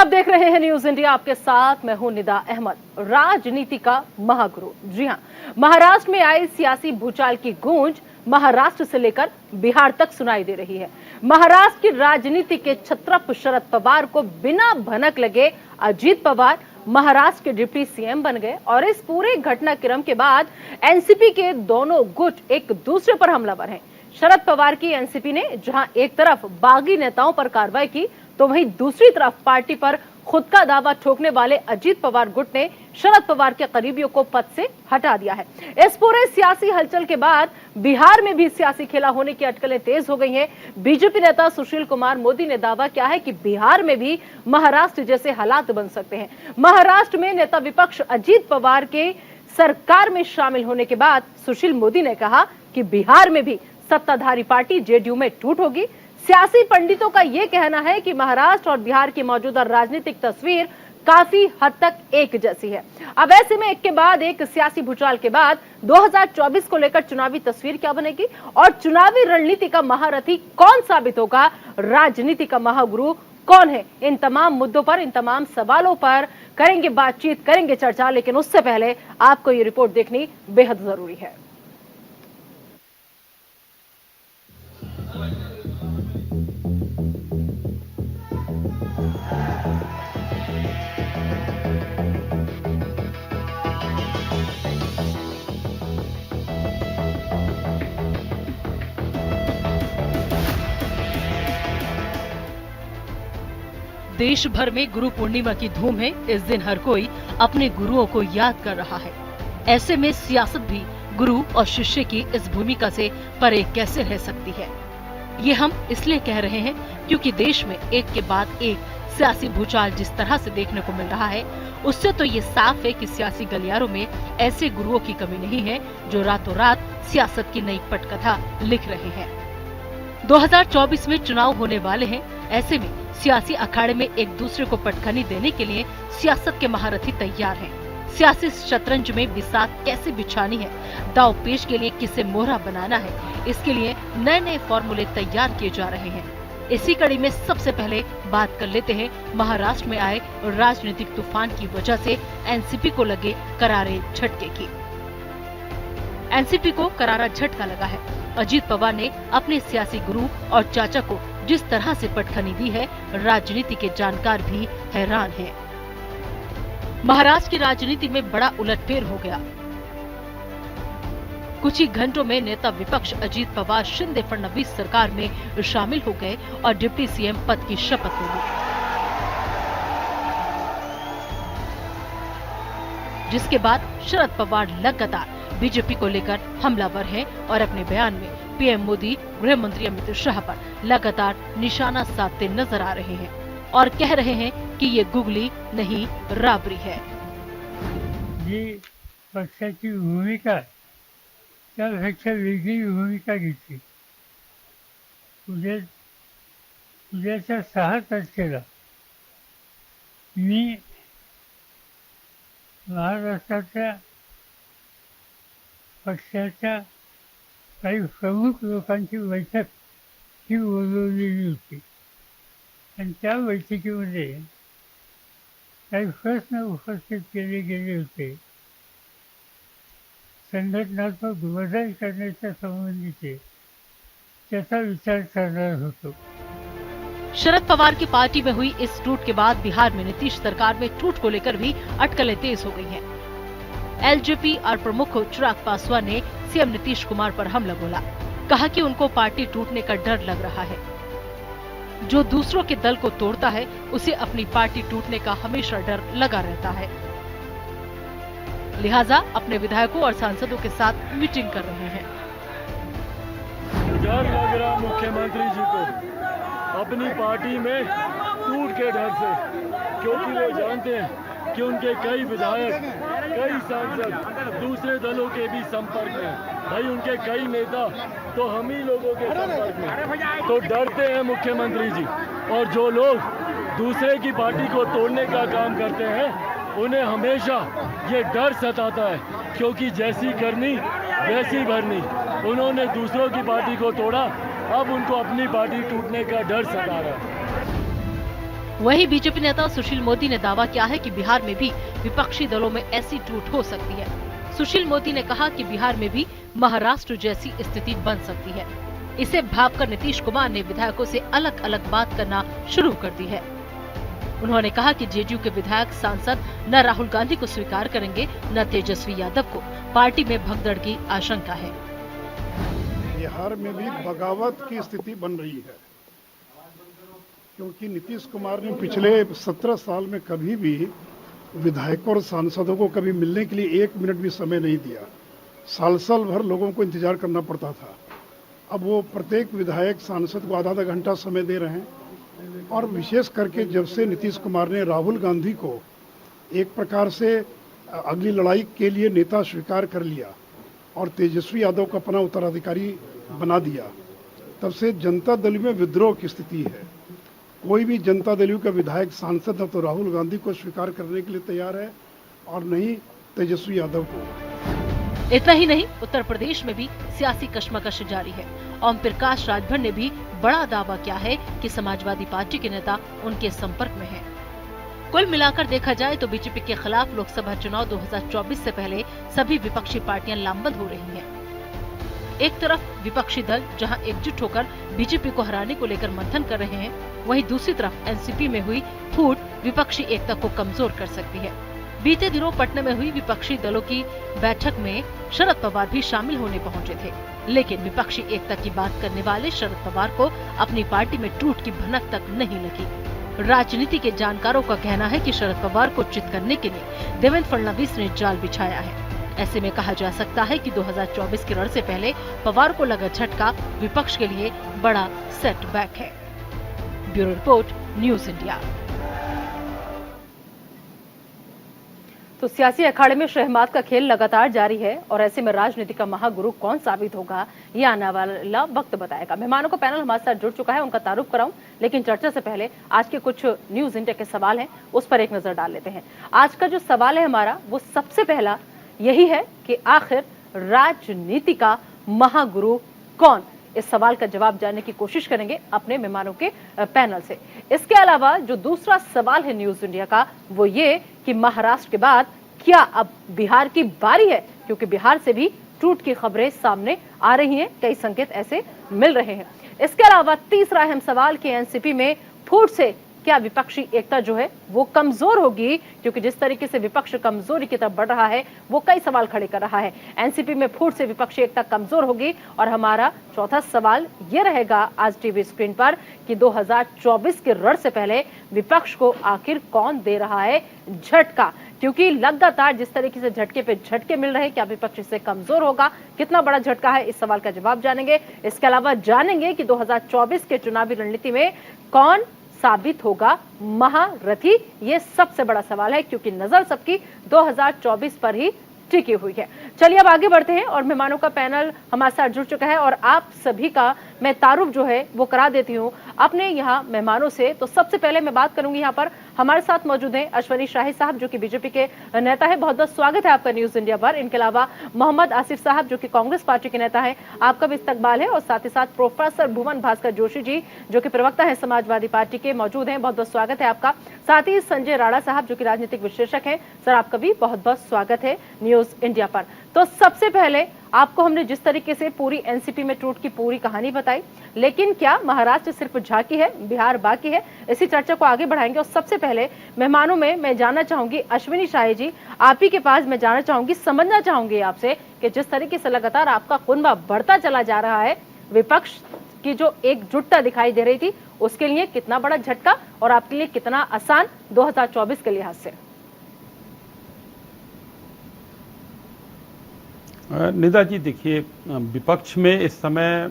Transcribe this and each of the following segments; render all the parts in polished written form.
आप देख रहे हैं न्यूज इंडिया, आपके साथ मैं हूं निदा अहमद। राजनीति का महागुरु, जी हां, महाराष्ट्र में आई सियासी भूचाल की गूंज महाराष्ट्र से लेकर बिहार तक सुनाई दे रही है। महाराष्ट्र की राजनीति के छत्रप शरद पवार को बिना भनक लगे अजीत पवार महाराष्ट्र के डिप्टी सीएम बन गए और इस पूरे घटनाक्रम के बाद एनसीपी के दोनों गुट एक दूसरे पर हमलावर हैं। शरद पवार की एनसीपी ने जहां एक तरफ बागी नेताओं पर कार्रवाई की, तो वहीं दूसरी तरफ पार्टी पर खुद का दावा ठोकने वाले अजीत पवार गुट ने शरद पवार के करीबियों को पद से हटा दिया है। इस पूरे सियासी हलचल के बाद बिहार में भी सियासी खेला होने की अटकलें तेज हो गई हैं। बीजेपी नेता सुशील कुमार मोदी ने दावा किया है कि बिहार में भी महाराष्ट्र जैसे हालात बन सकते हैं। महाराष्ट्र में नेता विपक्ष अजीत पवार के सरकार में शामिल होने के बाद सुशील मोदी ने कहा कि बिहार में भी सत्ताधारी पार्टी जेडीयू में टूट होगी। सियासी पंडितों का यह कहना है कि महाराष्ट्र और बिहार की मौजूदा राजनीतिक तस्वीर काफी हद तक एक जैसी है। अब ऐसे में एक के बाद एक सियासी भूचाल के बाद 2024 को लेकर चुनावी तस्वीर क्या बनेगी और चुनावी रणनीति का महारथी कौन साबित होगा, राजनीति का महागुरु कौन है, इन तमाम मुद्दों पर, इन तमाम सवालों पर करेंगे बातचीत, करेंगे चर्चा। लेकिन उससे पहले आपको ये रिपोर्ट देखनी बेहद जरूरी है। देश भर में गुरु पूर्णिमा की धूम है। इस दिन हर कोई अपने गुरुओं को याद कर रहा है। ऐसे में सियासत भी गुरु और शिष्य की इस भूमिका से परे कैसे रह सकती है। ये हम इसलिए कह रहे हैं क्योंकि देश में एक के बाद एक सियासी भूचाल जिस तरह से देखने को मिल रहा है, उससे तो ये साफ है कि सियासी गलियारों में ऐसे गुरुओं की कमी नहीं है जो रातों रात सियासत की नई पटकथा लिख रहे हैं। 2024 में चुनाव होने वाले हैं। ऐसे में सियासी अखाड़े में एक दूसरे को पटखनी देने के लिए सियासत के महारथी तैयार हैं। सियासी शतरंज में बिसात कैसे बिछानी है, दाव पेश के लिए किसे मोहरा बनाना है, इसके लिए नए नए फॉर्मूले तैयार किए जा रहे हैं। इसी कड़ी में सबसे पहले बात कर लेते हैं महाराष्ट्र में आए राजनीतिक तूफान की वजह से एनसीपी को लगे करारे झटके की। एनसीपी को करारा झटका लगा है। अजीत पवार ने अपने सियासी गुरु और चाचा को जिस तरह से पटखनी दी है, राजनीति के जानकार भी हैरान हैं। महाराष्ट्र की राजनीति में बड़ा उलटफेर हो गया। कुछ ही घंटों में नेता विपक्ष अजीत पवार शिंदे फडणवीस सरकार में शामिल हो गए और डिप्टी सीएम पद की शपथ ले ली, जिसके बाद शरद पवार लगातार बीजेपी को लेकर हमलावर हैं और अपने बयान में पीएम मोदी, गृह मंत्री अमित शाह पर लगातार निशाना साधते नजर आ रहे हैं और कह रहे हैं कि ये गुगली नहीं राबरी है। जी पक्षाची भूमिका त्यापेक्षा वेगळी भूमिका घेतली। उद्याच्या 6 तारखेला मी महाराष्ट्राच्या पक्षाच्या काही प्रमुख लोकांची बैठक ही बोलवलेली होती आणि त्या बैठकीमध्ये काही प्रश्न उपस्थित केले गेले होते। संघटनात्मक बदल करण्याच्या संबंधीचे त्याचा विचार करणार होतो। शरद पवार की पार्टी में हुई इस टूट के बाद बिहार में नीतीश सरकार में टूट को लेकर भी अटकलें तेज हो गई हैं। एलजेपी और प्रमुख चिराग पासवान ने सीएम नीतीश कुमार पर हमला बोला, कहा कि उनको पार्टी टूटने का डर लग रहा है। जो दूसरों के दल को तोड़ता है उसे अपनी पार्टी टूटने का हमेशा डर लगा रहता है, लिहाजा अपने विधायकों और सांसदों के साथ मीटिंग कर रहे हैं। डर लग रहा मुख्यमंत्री जी को अपनी पार्टी में टूट के डर से, क्योंकि वो जानते हैं कि उनके कई विधायक, कई सांसद दूसरे दलों के भी संपर्क में, भाई उनके कई नेता तो हम ही लोगों के संपर्क में, तो डरते हैं मुख्यमंत्री जी। और जो लोग दूसरे की पार्टी को तोड़ने का काम करते हैं उन्हें हमेशा ये डर सताता है, क्योंकि जैसी करनी वैसी भरनी। उन्होंने दूसरों की पार्टी को तोड़ा, अब उनको अपनी पार्टी टूटने का डर सता रहा है। वहीं बीजेपी नेता सुशील मोदी ने दावा किया है कि बिहार में भी विपक्षी दलों में ऐसी टूट हो सकती है। सुशील मोदी ने कहा कि बिहार में भी महाराष्ट्र जैसी स्थिति बन सकती है। इसे भांपकर नीतीश कुमार ने विधायकों से अलग अलग बात करना शुरू कर दी है। उन्होंने कहा कि जेडीयू के विधायक सांसद न राहुल गांधी को स्वीकार करेंगे न तेजस्वी यादव को। पार्टी में भगदड़ की आशंका है। बिहार में भी बगावत की स्थिति बन रही है, क्योंकि नीतीश कुमार ने पिछले 17 साल में कभी भी विधायकों और सांसदों को कभी मिलने के लिए 1 मिनट भी समय नहीं दिया। साल साल भर लोगों को इंतजार करना पड़ता था। अब वो प्रत्येक विधायक सांसद को आधा घंटा समय दे रहे हैं। और विशेष करके जब से नीतीश कुमार ने राहुल गांधी को एक प्रकार से अगली लड़ाई के लिए नेता स्वीकार कर लिया और तेजस्वी यादव को अपना उत्तराधिकारी बना दिया, तब से जनता दल में विद्रोह की स्थिति है। कोई भी जनता दल का विधायक सांसद न तो राहुल गांधी को स्वीकार करने के लिए तैयार है और न ही तेजस्वी यादव को। इतना ही नहीं, उत्तर प्रदेश में भी सियासी कश्मकश जारी है। ओम प्रकाश राजभर ने भी बड़ा दावा किया है कि समाजवादी पार्टी के नेता उनके संपर्क में हैं। कुल मिलाकर देखा जाए तो बीजेपी के खिलाफ लोकसभा चुनाव 2024 से पहले सभी विपक्षी पार्टियां लामबंद हो रही हैं। एक तरफ विपक्षी दल जहां एकजुट होकर बीजेपी को हराने को लेकर मंथन कर रहे हैं, वहीं दूसरी तरफ एनसीपी में हुई फूट विपक्षी एकता को कमजोर कर सकती है। बीते दिनों पटना में हुई विपक्षी दलों की बैठक में शरद पवार भी शामिल होने पहुंचे थे, लेकिन विपक्षी एकता की बात करने वाले शरद पवार को अपनी पार्टी में टूट की भनक तक नहीं लगी। राजनीति के जानकारों का कहना है कि शरद पवार को चित करने के लिए देवेंद्र फडणवीस ने जाल बिछाया है। ऐसे में कहा जा सकता है कि 2024 के रण से पहले पवार को लगा झटका विपक्ष के लिए बड़ा सेटबैक है। Bureau report, news India. तो सियासी अखाड़े में शहमात का खेल लगातार जारी है और ऐसे में राजनीति का महागुरु कौन साबित होगा, ये आने वाला वक्त बताएगा। मेहमानों का पैनल हमारे साथ जुड़ चुका है, उनका तारुफ कराऊं, लेकिन चर्चा से पहले आज के कुछ न्यूज इंडिया के सवाल हैं, उस पर एक नजर डाल लेते हैं। आज का जो सवाल है हमारा, वो सबसे पहला यही है कि आखिर राजनीति का महागुरु कौन? इस सवाल का जवाब जानने की कोशिश करेंगे अपने मेहमानों के पैनल से। इसके अलावा जो दूसरा सवाल है न्यूज इंडिया का, वो ये कि महाराष्ट्र के बाद क्या अब बिहार की बारी है, क्योंकि बिहार से भी टूट की खबरें सामने आ रही हैं, कई संकेत ऐसे मिल रहे हैं। इसके अलावा तीसरा अहम सवाल कि एनसीपी में फूट से क्या विपक्षी एकता जो है वो कमजोर होगी, क्योंकि जिस तरीके से विपक्ष कमजोरी की तरफ बढ़ रहा है वो कई सवाल खड़े कर रहा है। एनसीपी में फूट से विपक्षी एकता कमजोर होगी। और हमारा चौथा सवाल ये रहेगा आज टीवी स्क्रीन पर कि 2024 के रण से पहले विपक्ष को आखिर कौन दे रहा है झटका, क्योंकि लगातार जिस तरीके से झटके पे झटके मिल रहे हैं, क्या विपक्ष इससे कमजोर होगा, कितना बड़ा झटका है, इस सवाल का जवाब जानेंगे। इसके अलावा जानेंगे कि 2024 के चुनावी रणनीति में कौन साबित होगा महारथी, ये सबसे बड़ा सवाल है, क्योंकि नजर सबकी 2024 पर ही टिकी हुई है। चलिए अब आगे बढ़ते हैं और मेहमानों का पैनल हमारे साथ जुड़ चुका है और आप सभी का मैं तारुफ जो है वो करा देती हूँ अपने यहाँ मेहमानों से। तो सबसे पहले मैं बात करूंगी, यहाँ पर हमारे साथ मौजूद हैं अश्वनी शाही साहब जो कि बीजेपी के नेता है, बहुत बहुत स्वागत है आपका न्यूज इंडिया पर। इनके अलावा मोहम्मद आसिफ साहब जो कि कांग्रेस पार्टी के नेता है, आपका भी इस्तकबाल है। और साथ ही साथ प्रोफेसर भुवन भास्कर जोशी जी जो कि प्रवक्ता है समाजवादी पार्टी के, मौजूद हैं, बहुत बहुत स्वागत है आपका। साथ ही संजय राणा साहब जो कि राजनीतिक विश्लेषक हैं, सर आपका भी बहुत बहुत स्वागत है न्यूज इंडिया पर। तो सबसे पहले आपको हमने जिस तरीके से पूरी एनसीपी में टूट की पूरी कहानी बताई, लेकिन क्या महाराष्ट्र सिर्फ झांकी है, बिहार बाकी है? इसी चर्चा को आगे बढ़ाएंगे। और सबसे पहले मेहमानों में मैं जानना चाहूंगी अश्विनी शाही जी, आप ही के पास मैं जानना चाहूंगी, समझना चाहूंगी आपसे कि जिस तरीके से लगातार आपका कुनबा बढ़ता चला जा रहा है, विपक्ष की जो एकजुटता दिखाई दे रही थी उसके लिए कितना बड़ा झटका और आपके लिए कितना आसान 2024 के लिहाज से? निदा जी देखिए, विपक्ष में इस समय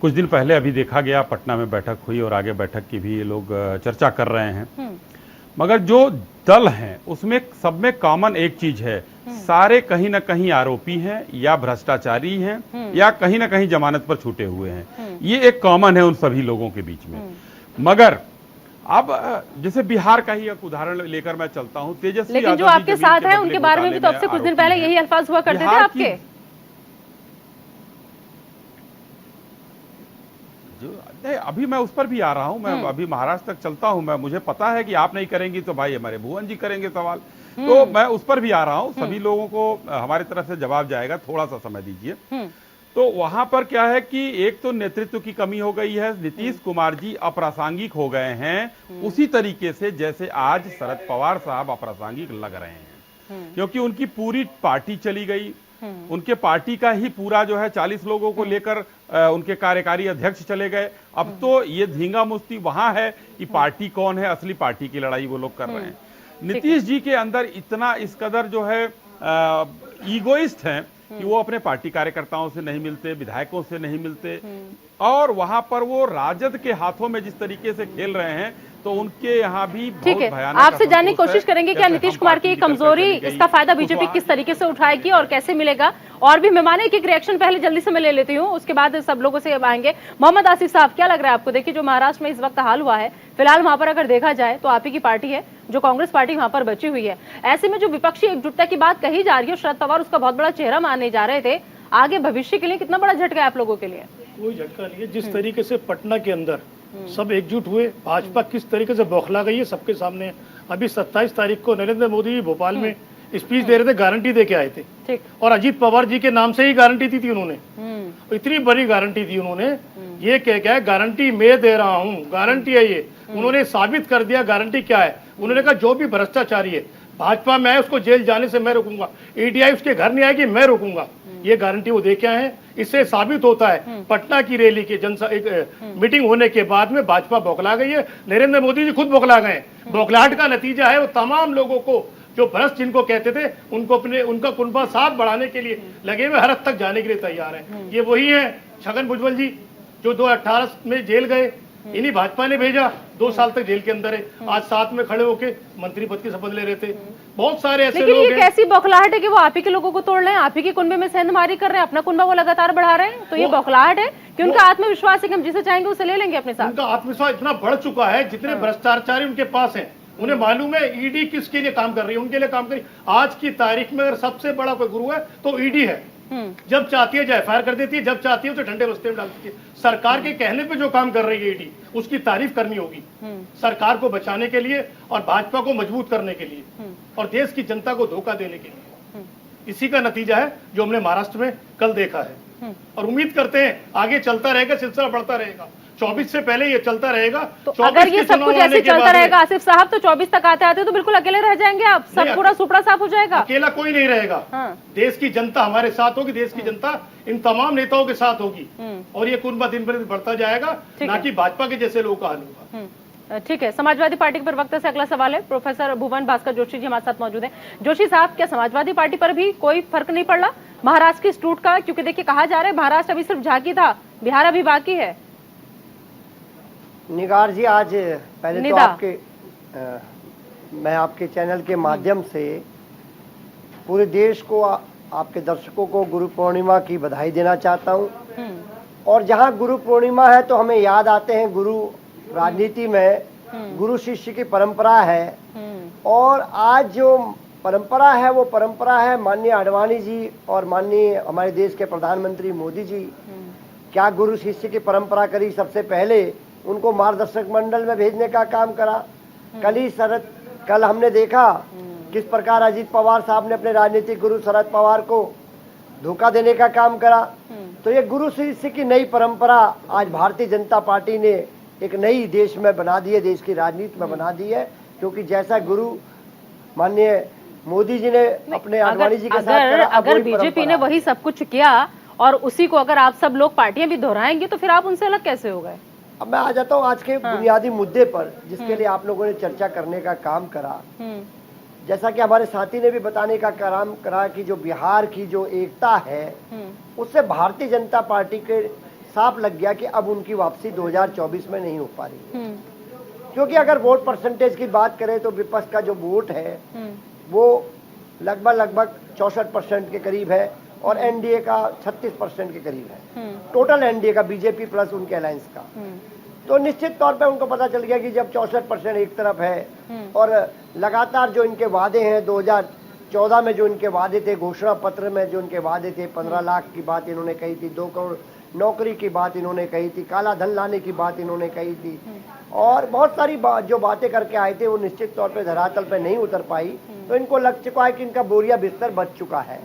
कुछ दिन पहले अभी देखा गया पटना में बैठक हुई और आगे बैठक की भी लोग चर्चा कर रहे हैं, मगर जो दल हैं उसमें सब में कॉमन एक चीज है, सारे कहीं ना कहीं आरोपी हैं या भ्रष्टाचारी हैं या कहीं ना कहीं जमानत पर छूटे हुए हैं। ये एक कॉमन है उन सभी लोगों के बीच में। मगर अब जैसे बिहार का ही एक उदाहरण लेकर मैं चलता हूं, तेजस्वी लेकिन जो आपके साथ हैं उनके बारे में भी तो अब से कुछ दिन पहले यही अल्फाज हुआ करते थे आपके। जो नहीं, अभी मैं उस पर भी आ रहा हूं, मैं अभी महाराष्ट्र तक चलता हूं, मैं मुझे पता है कि आप नहीं करेंगी तो भाई हमारे भुवन जी करेंगे सवाल, तो मैं उस पर भी आ रहा हूं। सभी लोगों को हमारी तरफ से जवाब जाएगा, थोड़ा सा समय दीजिए। तो वहां पर क्या है कि एक तो नेतृत्व की कमी हो गई है, नीतीश कुमार जी अप्रासंगिक हो गए हैं उसी तरीके से जैसे आज शरद पवार साहब अप्रासंगिक लग रहे हैं, क्योंकि उनकी पूरी पार्टी चली गई, उनके पार्टी का ही पूरा जो है 40 लोगों को लेकर उनके कार्यकारी अध्यक्ष चले गए। अब तो ये धींगा मुश्ती वहां है कि पार्टी कौन है, असली पार्टी की लड़ाई वो लोग कर रहे हैं। नीतीश जी के अंदर इतना इस कदर जो है ईगोइस्ट हैं कि वो अपने पार्टी कार्यकर्ताओं से नहीं मिलते, विधायकों से नहीं मिलते, और वहां पर वो राजद के हाथों में जिस तरीके से खेल रहे हैं तो उनके यहाँ भी ठीक है। आपसे जानने की कोशिश करेंगे क्या नीतीश कुमार की कमजोरी, इसका फायदा बीजेपी किस तरीके से उठाएगी और कैसे मिलेगा। और भी मेहमान एक एक रिएक्शन पहले जल्दी से मैं ले लेती हूँ, उसके बाद सब लोगों से आएंगे। मोहम्मद आसिफ साहब, क्या लग रहा है आपको? देखिए जो महाराष्ट्र में इस वक्त हाल हुआ है, फिलहाल वहां पर अगर देखा जाए तो आप ही की पार्टी है, जो कांग्रेस पार्टी वहां पर बची हुई है। ऐसे में जो विपक्षी एकजुटता की बात कही जा रही है, शरद पवार उसका बहुत बड़ा चेहरा माने जा रहे थे, आगे भविष्य के लिए कितना बड़ा झटका है आप लोगों के लिए? कोई झटका नहीं है। जिस तरीके से पटना के अंदर सब एकजुट हुए, भाजपा किस तरीके से बौखला गई है सबके सामने। अभी 27 तारीख को नरेंद्र मोदी भोपाल में स्पीच दे रहे थे, गारंटी दे के आए थे, और अजीत पवार जी के नाम से ही गारंटी दी थी उन्होंने। इतनी बड़ी गारंटी दी उन्होंने, ये कह के गारंटी मैं दे रहा हूँ, गारंटी है ये। उन्होंने साबित कर दिया गारंटी क्या है। उन्होंने कहा जो भी भ्रष्टाचारी है भाजपा में है उसको जेल जाने से मैं रोकूंगा, ईडीआई उसके घर नहीं आएगी, मैं रोकूंगा। ये गारंटी वो दे के आए हैं। इससे साबित होता है पटना की रैली के मीटिंग होने के बाद में भाजपा बौखला गई है। नरेंद्र मोदी जी खुद बौखला गए। बौखलाहट का नतीजा है वो तमाम लोगों को जो भ्रष्ट जिनको कहते थे उनको अपने उनका कुनबा साथ बढ़ाने के लिए लगे हुए, हर हद तक जाने के लिए तैयार है। ये वही है छगन भुजबल जी जो 2018 में जेल गए, इन्हीं भाजपा ने भेजा, 2 साल तक जेल के अंदर है। आज साथ में खड़े होके मंत्री पद की शपथ ले रहे थे। बहुत सारे ऐसे लोग हैं। ये कैसी बौखलाहट है कि वो आप ही के लोगों को तोड़ रहे हैं, आप ही के कुनबे में सेंधमारी कर रहे हैं, अपना कुनबा वो लगातार बढ़ा रहे हैं। तो ये बौखलाहट है कि उनका आत्मविश्वास है कि हम जिसे चाहेंगे उसे ले लेंगे अपने साथ। उनका आत्मविश्वास इतना बढ़ चुका है, जितने भ्रष्टाचारी उनके पास है उन्हें मालूम है ईडी किसके लिए काम कर रही है, उनके लिए काम कर रही है। आज की तारीख में अगर सबसे बड़ा कोई गुरु है तो ईडी है। जब चाहती है एफआईआर कर देती है, जब चाहती है उसे ठंडे बस्ते में डाल देती है। सरकार के कहने पे जो काम कर रही है ईडी, उसकी तारीफ करनी होगी सरकार को बचाने के लिए और भाजपा को मजबूत करने के लिए और देश की जनता को धोखा देने के लिए। इसी का नतीजा है जो हमने महाराष्ट्र में कल देखा है, और उम्मीद करते हैं आगे चलता रहेगा, सिलसिला बढ़ता रहेगा। 24 से पहले ये चलता रहेगा। तो अगर ये सब कुछ ऐसे चलता रहेगा आसिफ साहब, तो 24 तक आते आते तो बिल्कुल अकेले रह जाएंगे आप, सब पूरा सुपड़ा साफ हो जाएगा। अकेला कोई नहीं रहेगा। देश की जनता हमारे साथ होगी, देश की जनता इन तमाम नेताओं के साथ होगी, और ये कुनबा दिन पर दिन बढ़ता जाएगा, ना कि भाजपा के जैसे लोग का हाल होगा। ठीक है, समाजवादी पार्टी के प्रवक्ता से अगला सवाल है। प्रोफेसर भुवन भास्कर जोशी जी हमारे साथ मौजूद हैं। जोशी साहब, क्या समाजवादी पार्टी पर भी कोई फर्क नहीं पड़ रहा महाराष्ट्र की स्टूट का? क्योंकि देखिए कहा जा रहा है महाराष्ट्र अभी सिर्फ झांकी था, बिहार अभी बाकी है। निगार जी, आज पहले तो मैं आपके चैनल के माध्यम से पूरे देश को, आपके दर्शकों को गुरु पूर्णिमा की बधाई देना चाहता हूं। और जहां गुरु पूर्णिमा है तो हमें याद आते हैं गुरु, राजनीति में गुरु शिष्य की परंपरा है, और आज जो परंपरा है वो परंपरा है माननीय आडवाणी जी और माननीय हमारे देश के प्रधानमंत्री मोदी जी। क्या गुरु शिष्य की परंपरा करी? सबसे पहले उनको मार्गदर्शक मंडल में भेजने का काम करा। कल हमने देखा किस प्रकार अजीत पवार साहब ने अपने राजनीतिक गुरु शरद पवार को धोखा देने का काम करा। तो ये गुरु शिष्य की नई परंपरा आज भारतीय जनता पार्टी ने एक नई देश में बना दी है, देश की राजनीति में बना दी है। क्योंकि जैसा गुरु माननीय मोदी जी ने अपने आडवाणी जी के साथ करा, अगर बीजेपी ने वही सब कुछ किया और उसी को अगर आप सब लोग पार्टियां भी दोहराएंगे तो फिर आप उनसे अलग कैसे हो गए? अब मैं आ जाता हूँ आज के बुनियादी मुद्दे पर, जिसके लिए आप लोगों ने चर्चा करने का काम करा। जैसा कि हमारे साथी ने भी बताने का काम करा कि जो बिहार की जो एकता है, उससे भारतीय जनता पार्टी के साफ लग गया कि अब उनकी वापसी 2024 में नहीं हो पा रही है। क्योंकि अगर वोट परसेंटेज की बात करें तो विपक्ष का जो वोट है वो लगभग 64% के करीब है, और एनडीए का 36% के करीब है। टोटल एनडीए का, बीजेपी प्लस उनके अलायंस का। तो निश्चित तौर पे उनको पता चल गया कि जब 64% एक तरफ है और लगातार जो इनके वादे हैं 14 में जो इनके वादे थे, घोषणा पत्र में जो इनके वादे थे, 15 लाख की बात इन्होंने कही थी, 2 करोड़ नौकरी की बात इन्होंने कही थी, काला धन लाने की बात इन्होंने कही थी, और बहुत सारी जो बातें करके आए थे वो निश्चित तौर पे धरातल पे नहीं उतर पाई। तो इनको लग चुका है कि इनका बोरिया बिस्तर बच चुका है।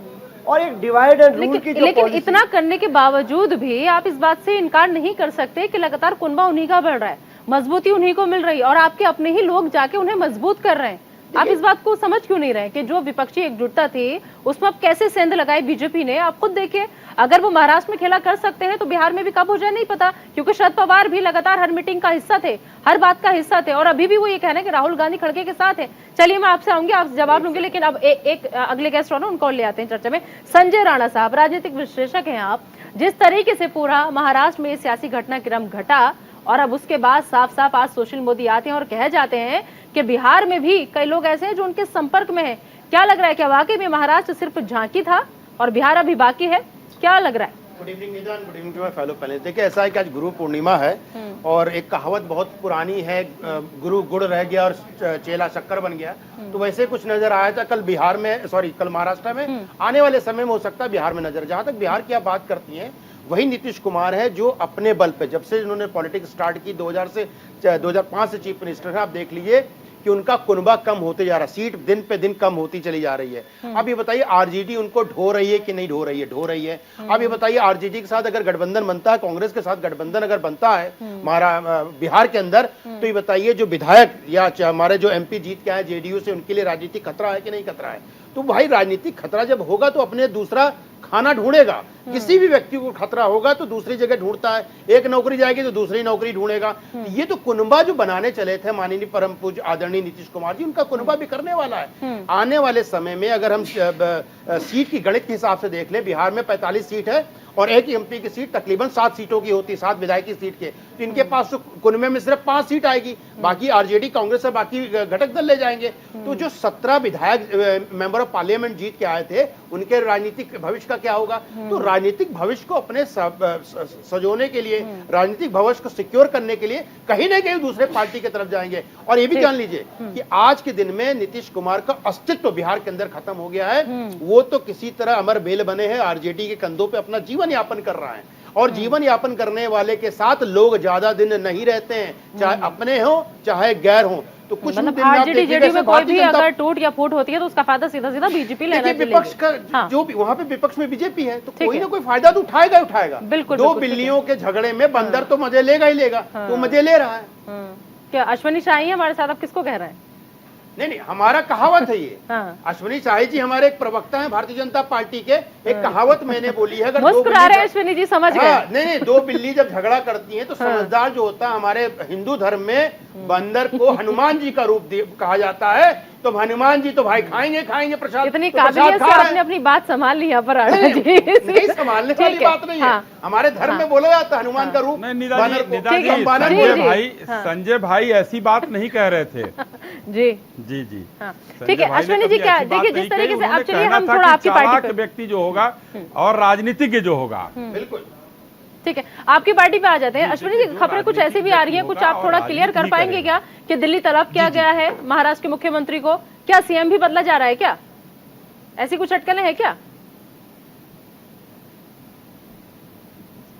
और एक डिवाइड एंड रूल की जो लेकिन policy- इतना करने के बावजूद भी आप इस बात से इनकार नहीं कर सकते कि लगातार कुनबा उन्हीं का बढ़ रहा है, मजबूती उन्हीं को मिल रही है और आपके अपने ही लोग जाके उन्हें मजबूत कर रहे हैं। आप इस बात को समझ क्यों नहीं रहे कि जो विपक्षी एकजुटता थी उसमें अब कैसे सेंध लगाई बीजेपी ने? आप खुद देखिए, अगर वो महाराष्ट्र में खेला कर सकते हैं तो बिहार में भी कब हो जाए नहीं पता, क्योंकि शरद पवार भी लगातार हर मीटिंग का हिस्सा थे, हर बात का हिस्सा थे, और अभी भी वो ये कह रहे हैं कि राहुल गांधी खड़गे के साथ है। चलिए मैं आपसे आऊंगी, आप जवाब लूंगी, लेकिन अब एक अगले गेस्ट और उनको ले आते हैं चर्चा में। संजय राणा साहब, राजनीतिक विश्लेषक हैं आप। जिस तरीके से पूरा महाराष्ट्र में सियासी घटनाक्रम घटा और अब उसके बाद साफ साफ आज सोशल मोदी आते हैं और कह जाते हैं कि बिहार में भी कई लोग ऐसे हैं जो उनके संपर्क में हैं। क्या लग रहा है, क्या वाकई में महाराष्ट्र सिर्फ झांकी था और बिहार अभी बाकी है? क्या लग रहा है? Good evening Nidan, good evening to my fellow panelist. देखिए ऐसा है कि आज गुरु पूर्णिमा है और एक कहावत बहुत पुरानी है, गुरु गुड़ रह गया और चेला शक्कर बन गया। तो वैसे कुछ नजर आया था कल बिहार में, कल महाराष्ट्र में, आने वाले समय में हो सकता है बिहार में नजर। जहां तक बिहार की आप बात करती हैं, वही नीतीश कुमार है जो अपने बल पे, जब से इन्होंने पॉलिटिक्स स्टार्ट की 2005 से चीफ मिनिस्टर है, आप देख लीजिए कि उनका कुनबा कम होते जा रहा है, सीट दिन पे दिन कम होती चली जा रही है। अब ये बताइए आरजेडी उनको ढो रही है कि नहीं ढो रही है? ढो रही है। अब ये बताइए आरजेडी के साथ अगर गठबंधन बनता है, कांग्रेस के साथ गठबंधन अगर बनता है बिहार के अंदर, तो ये बताइए जो विधायक या हमारे जो एमपी जीत के आए जेडीयू से, उनके लिए राजनीतिक खतरा है कि नहीं खतरा है? तो भाई राजनीतिक खतरा जब होगा तो अपने दूसरा खाना ढूंढेगा। किसी भी व्यक्ति को खतरा होगा तो दूसरी जगह ढूंढता है, एक नौकरी जाएगी तो दूसरी नौकरी ढूंढेगा। ये तो कुनबा जो बनाने चले थे माननीय परम पूज्य आदरणीय नीतीश कुमार जी, उनका कुनबा भी करने वाला है। आने वाले समय में अगर हम सीट की गणित के हिसाब से देख ले, बिहार में 45 सीट है और एक एमपी की सीट तकरीबन 7 सीटों की होती है, 7 विधायकी सीट के, तो इनके पास तो कुनबे में सिर्फ 5 सीट आएगी, बाकी आरजेडी कांग्रेस और बाकी घटक दल ले जाएंगे। तो जो 17 विधायक मेंबर ऑफ पार्लियामेंट जीत के आए थे, उनके राजनीतिक भविष्य का क्या होगा? तो राजनीतिक भविष्य को अपने सजोने के लिए, राजनीतिक भविष्य को सिक्योर करने के लिए कहीं ना कहीं दूसरे पार्टी की तरफ जाएंगे। और ये भी जान लीजिए कि आज के दिन में नीतीश कुमार का अस्तित्व बिहार के अंदर खत्म हो गया है। वो तो किसी तरह अमर बेल बने हैं, आरजेडी के कंधों पे अपना जीवन यापन कर रहा है, और जीवन यापन करने वाले के साथ लोग ज्यादा दिन नहीं रहते हैं, चाहे अपने हो चाहे गैर हो। तो कुछ मतलब आरजेडी जेडीयू में कोई भी अगर टूट या फूट होती है तो उसका फायदा सीधा सीधा बीजेपी लेना चाहिए। विपक्ष का जो भी वहां पे विपक्ष में बीजेपी है, तो कोई ना कोई फायदा तो उठाएगा ही उठाएगा। बिल्कुल, दो बिल्लियों के झगड़े में बंदर तो मजे लेगा ही लेगा, तो मजे ले रहा है। क्या अश्विनी शाही है हमारे साथ? आप किसको कह रहे हैं? नहीं, हमारा कहावत है ये। अश्विनी शाही जी हमारे एक प्रवक्ता हैं भारतीय जनता पार्टी के, एक कहावत मैंने बोली है, अगर मुस्कुरा रहे अश्विनी जी, समझ गए। नहीं, दो बिल्ली जब झगड़ा करती हैं तो समझदार जो होता है, हमारे हिंदू धर्म में बंदर को हनुमान जी का रूप कहा जाता है, तो हनुमान जी तो भाई खाएंगे प्रसाद। इतनी काबिलियत से आपने अपनी बात संभाल ली यहाँ पर राणा जी। नहीं, संभालने वाली बात नहीं है, हमारे धर्म में बोला जाता है हनुमान का रूप। संजय भाई ऐसी बात नहीं कह रहे थे। जी जी जी ठीक है। अश्विनी जी क्या देखिए, जिस तरीके से अब चलिए हम थोड़ा आपकी पार्टी पे, व्यक्ति जो होगा और राजनीतिज्ञ जो होगा, बिल्कुल ठीक है, आपकी पार्टी पे आ जाते हैं। अश्विनी जी खबरें कुछ ऐसी भी आ रही हैं, कुछ आप थोड़ा क्लियर कर पाएंगे क्या कि दिल्ली तलब किया गया है महाराष्ट्र के मुख्यमंत्री को? क्या सीएम भी बदला जा रहा है क्या? ऐसी कुछ अटकलें हैं क्या?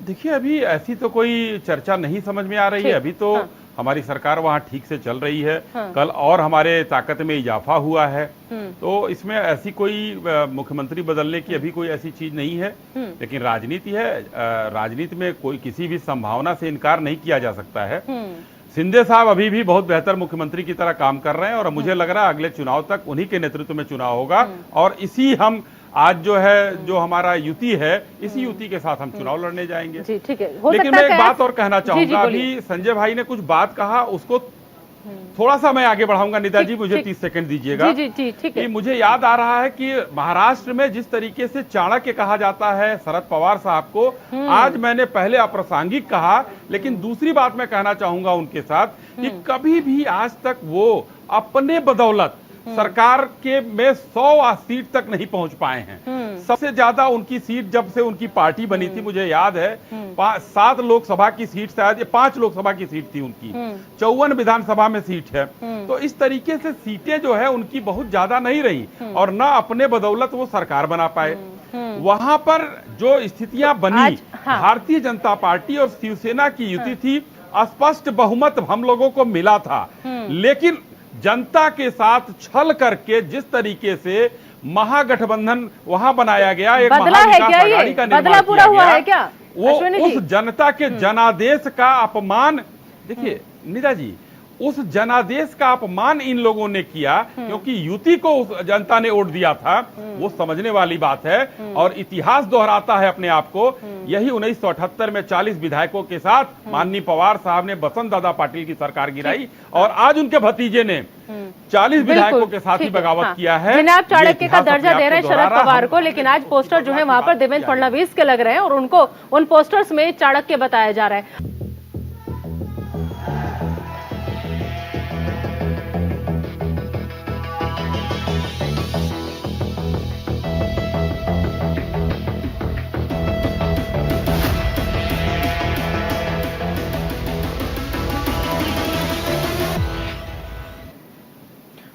देखिए अभी ऐसी तो कोई चर्चा नहीं समझ में आ रही है। अभी तो हमारी सरकार वहां ठीक से चल रही है। कल और हमारे ताकत में इजाफा हुआ है, तो इसमें ऐसी कोई मुख्यमंत्री बदलने की अभी कोई ऐसी चीज नहीं है। लेकिन राजनीति है, राजनीति में कोई किसी भी संभावना से इनकार नहीं किया जा सकता है। शिंदे साहब अभी भी बहुत बेहतर मुख्यमंत्री की तरह काम कर रहे हैं और मुझे लग रहा है अगले चुनाव तक उन्हीं के नेतृत्व में चुनाव होगा और इसी हम आज जो है जो हमारा युति है, इसी युति के साथ हम चुनाव लड़ने जाएंगे। जी ठीक है। लेकिन मैं एक बात और कहना चाहूंगा, अभी संजय भाई ने कुछ बात कहा, उसको थोड़ा सा मैं आगे बढ़ाऊंगा। निदा जी मुझे 30 सेकंड दीजिएगा। जी ठीक है। मुझे याद आ रहा है कि महाराष्ट्र में जिस तरीके से चाणक्य कहा जाता है शरद पवार साहब को, आज मैंने पहले अप्रासंगिक कहा, लेकिन दूसरी बात मैं कहना चाहूंगा उनके साथ कि कभी भी आज तक वो अपने बदौलत सरकार के में 100 सीट तक नहीं पहुंच पाए हैं। सबसे ज्यादा उनकी सीट जब से उनकी पार्टी बनी थी, मुझे याद है 7 लोकसभा की सीट, शायद ये 5 लोकसभा की सीट थी उनकी, 54 विधानसभा में सीट है। तो इस तरीके से सीटें जो है उनकी बहुत ज्यादा नहीं रही और न अपने बदौलत वो सरकार बना पाए। वहां पर जो स्थितियां बनी, भारतीय जनता पार्टी और शिवसेना की युति थी, स्पष्ट बहुमत हम लोगों को मिला था, लेकिन जनता के साथ छल करके जिस तरीके से महागठबंधन वहां बनाया गया, एक महाविकास आघाड़ी का निर्माण किया गया, वो उस जनता के जनादेश का अपमान, देखिए निदा जी, उस जनादेश का अपमान इन लोगों ने किया क्योंकि युति को उस जनता ने वोट दिया था, वो समझने वाली बात है। और इतिहास दोहराता है अपने आप को। यही 1978 में 40 विधायकों के साथ माननीय पवार साहब ने बसंत दादा पाटिल की सरकार गिराई और आज उनके भतीजे ने 40 विधायकों के साथ ही बगावत किया है। जनाब चाणक्य का दर्जा दे रहे हैं शरद पवार को, लेकिन आज पोस्टर जो है वहां पर देवेंद्र फडणवीस के लग रहे हैं और उनको उन पोस्टर्स में चाणक्य बताया जा रहा है।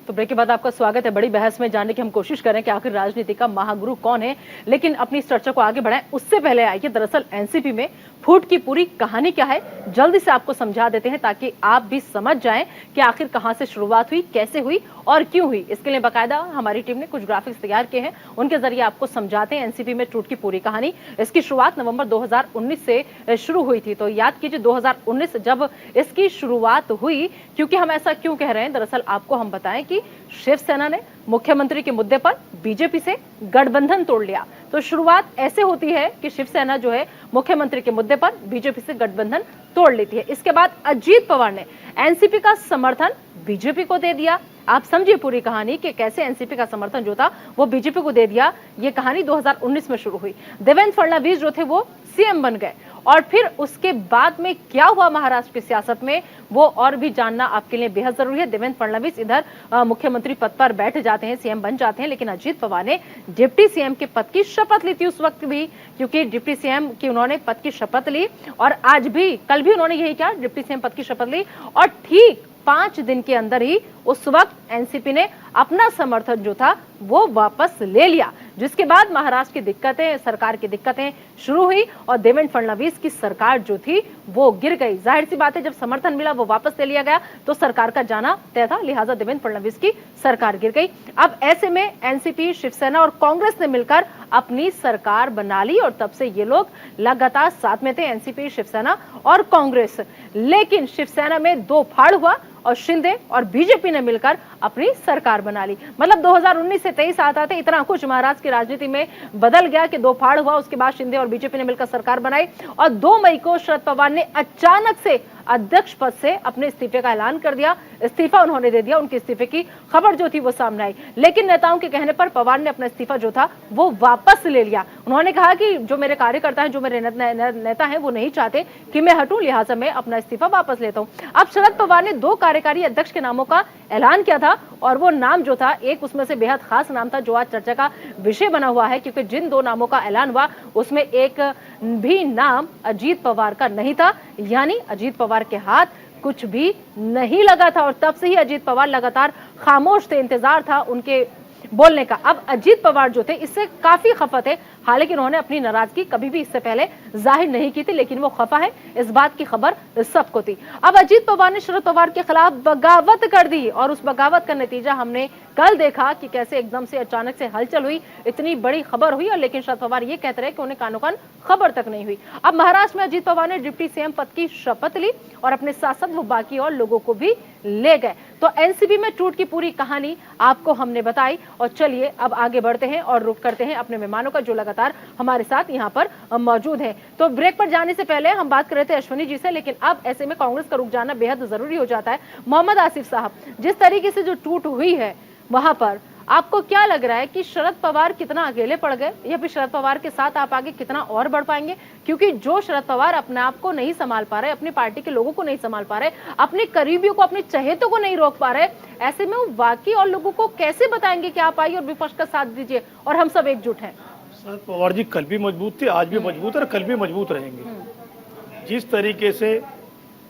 तो ब्रेक के बाद आपका स्वागत है। बड़ी बहस में जानने की हम कोशिश करें कि आखिर राजनीति का महागुरु कौन है, लेकिन अपनी इस चर्चा को आगे बढ़ाएं उससे पहले आइए दरअसल एनसीपी में फूट की पूरी कहानी क्या है जल्दी से आपको समझा देते हैं ताकि आप भी समझ जाएं कि आखिर कहां से शुरुआत हुई, कैसे हुई और क्यों हुई। इसके लिए बाकायदा हमारी टीम ने कुछ ग्राफिक्स तैयार किए हैं, उनके जरिए आपको समझाते हैं एनसीपी में फूट की पूरी कहानी। इसकी शुरुआत नवंबर 2019 से शुरू हुई थी। तो याद कीजिए 2019 जब इसकी शुरुआत हुई, क्योंकि हम ऐसा क्यों कह रहे हैं, दरअसल आपको हम बताएं कि शिवसेना ने मुख्यमंत्री के मुद्दे पर बीजेपी से गठबंधन तोड़ लिया। तो शुरुआत ऐसे होती है कि शिवसेना जो है मुख्यमंत्री के मुद्दे पर बीजेपी से गठबंधन तोड़ लेती है। इसके बाद अजीत पवार ने एनसीपी का समर्थन बीजेपी को दे दिया। आप समझिए पूरी कहानी कि कैसे एनसीपी का समर्थन जो था वो बीजेपी को दे दिया। ये कहानी 2019 में शुरू हुई। देवेंद्र फडणवीस जो थे वो सीएम बन गए और फिर उसके बाद में क्या हुआ महाराष्ट्र की सियासत में वो और भी जानना आपके लिए बेहद जरूरी है। देवेंद्र फडणवीस इधर मुख्यमंत्री पद पर बैठ जाते हैं, सीएम बन जाते हैं, लेकिन अजीत पवार ने डिप्टी सीएम के पद की शपथ ली थी उस वक्त भी, क्योंकि डिप्टी सीएम की उन्होंने पद की शपथ ली और आज भी, कल भी उन्होंने यही किया, डिप्टी सीएम पद की शपथ ली और ठीक 5 दिन के अंदर ही उस वक्त एनसीपी ने अपना समर्थन जो था वो वापस ले लिया, जिसके बाद महाराष्ट्र की दिक्कतें, सरकार की दिक्कतें शुरू हुई और देवेंद्र फडणवीस की सरकार जो थी वो गिर गई। जाहिर सी बात है, जब समर्थन मिला वो वापस ले लिया गया तो सरकार का जाना तय था, लिहाजा देवेंद्र फडणवीस की सरकार गिर गई। अब ऐसे में एनसीपी, शिवसेना और कांग्रेस ने मिलकर अपनी सरकार बना ली और तब से ये लोग लगातार साथ में थे, एनसीपी, शिवसेना और कांग्रेस। लेकिन शिवसेना में 2 फाड़ हुआ और शिंदे और बीजेपी ने मिलकर अपनी सरकार बना ली। मतलब 2019 से 23 आते इतना कुछ महाराष्ट्र की राजनीति में बदल गया कि 2 फाड़ हुआ, उसके बाद शिंदे और बीजेपी ने मिलकर सरकार बनाई और 2 मई को शरद पवार ने अचानक से अध्यक्ष पद से अपने इस्तीफे का ऐलान कर दिया। इस्तीफा उन्होंने दे दिया, उनके इस्तीफे की खबर जो थी वो सामने आई, लेकिन नेताओं के कहने पर पवार ने अपना इस्तीफा जो था वो वापस ले लिया। उन्होंने कहा कि जो मेरे कार्यकर्ता हैं, जो मेरे नेता हैं, वो नहीं चाहते कि मैं हटूं, लिहाजा मैं अपना इस्तीफा वापस लेता हूं। अब शरद पवार ने 2 कार्यकारी अध्यक्ष के नामों का ऐलान किया था और वो नाम जो था, एक उसमें से बेहद खास नाम था जो आज चर्चा का विषय बना हुआ है, क्योंकि जिन 2 नामों का ऐलान हुआ उसमें एक भी नाम अजीत पवार का नहीं था, यानी अजीत पवार के हाथ कुछ भी नहीं लगा था और तब से ही अजीत पवार लगातार खामोश थे, इंतजार था उनके बोलने का। अब अजीत पवार जो थे इससे काफी खफा थे, हालांकि उन्होंने अपनी नाराजगी कभी भी इससे पहले जाहिर नहीं की थी, लेकिन वो खफा है इस बात की खबर सबको थी। अब अजीत पवार ने शरद पवार के खिलाफ बगावत कर दी और उस बगावत का नतीजा हमने कल देखा कि कैसे एकदम से अचानक से हलचल हुई, इतनी बड़ी खबर हुई और लेकिन शरद पवार ये कहते रहे कि उन्हें कानो कान खबर तक नहीं हुई। अब महाराष्ट्र में अजीत पवार ने डिप्टी सीएम पद की शपथ ली और अपने साथ साथ वो बाकी और लोगों को भी ले गए। तो एनसीपी में टूट की पूरी कहानी आपको हमने बताई और चलिए अब आगे बढ़ते हैं और रुक करते हैं अपने मेहमानों का जो लगातार हमारे साथ यहाँ पर मौजूद है। तो ब्रेक पर जाने से पहले हम बात कर रहे थे अश्विनी जी से, लेकिन अब ऐसे में कांग्रेस का रुक जाना बेहद जरूरी हो जाता है। मोहम्मद आसिफ साहब, जिस तरीके से जो टूट हुई है वहां पर आपको क्या लग रहा है कि शरद पवार कितना अकेले पड़ गए, या फिर शरद पवार के साथ आप आगे कितना और बढ़ पाएंगे? क्योंकि जो शरद पवार अपने आप को नहीं संभाल पा रहे, अपनी पार्टी के लोगों को नहीं संभाल पा रहे, अपने करीबियों को, अपने चहेतों को नहीं रोक पा रहे, ऐसे में वो बाकी और लोगों को कैसे बताएंगे कि आप आइए और विपक्ष का साथ दीजिए और हम सब एकजुट हैं? शरद पवार जी कल भी मजबूत थे, आज भी मजबूत है और कल भी मजबूत रहेंगे। जिस तरीके से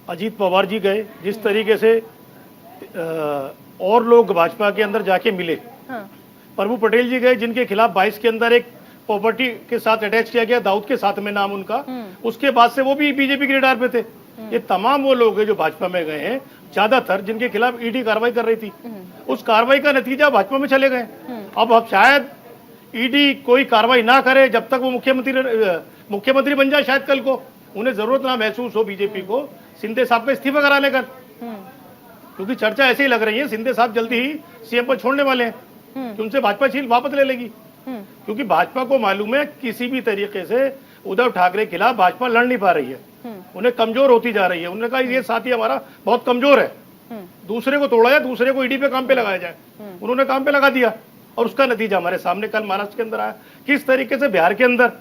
अजीत पवार जी गए, जिस तरीके से और लोग भाजपा के अंदर जाके मिले, प्रभु पटेल जी गए जिनके खिलाफ 22 के अंदर एक प्रॉपर्टी के साथ अटैच किया गया, दाऊद के साथ में नाम उनका, उसके बाद से वो भी बीजेपी के रडार पे थे। ये तमाम वो लोग हैं जो भाजपा में गए हैं, ज्यादातर जिनके खिलाफ ईडी कार्रवाई कर रही थी, उस कार्रवाई का नतीजा भाजपा में चले गए। अब शायद ईडी कोई कार्रवाई ना करे जब तक वो मुख्यमंत्री बन जाए, शायद कल को उन्हें जरूरत ना महसूस हो बीजेपी को शिंदे साहब का इस्तीफा कराने का, क्योंकि चर्चा ऐसे ही लग रही है शिंदे साहब जल्दी ही सीएम पर छोड़ने वाले हैं कि उनसे भाजपा सीट वापस ले लेगी। क्योंकि भाजपा को मालूम है किसी भी तरीके से उद्धव ठाकरे के खिलाफ भाजपा लड़ नहीं पा रही है, उन्हें कमजोर होती जा रही है। उन्होंने कहा ये साथी हमारा बहुत कमजोर है, दूसरे को तोड़ा जाए, दूसरे को ईडी पे काम पे लगाया जाए। उन्होंने काम पे लगा दिया और उसका नतीजा हमारे सामने कल महाराष्ट्र के अंदर आया। किस तरीके से बिहार के अंदर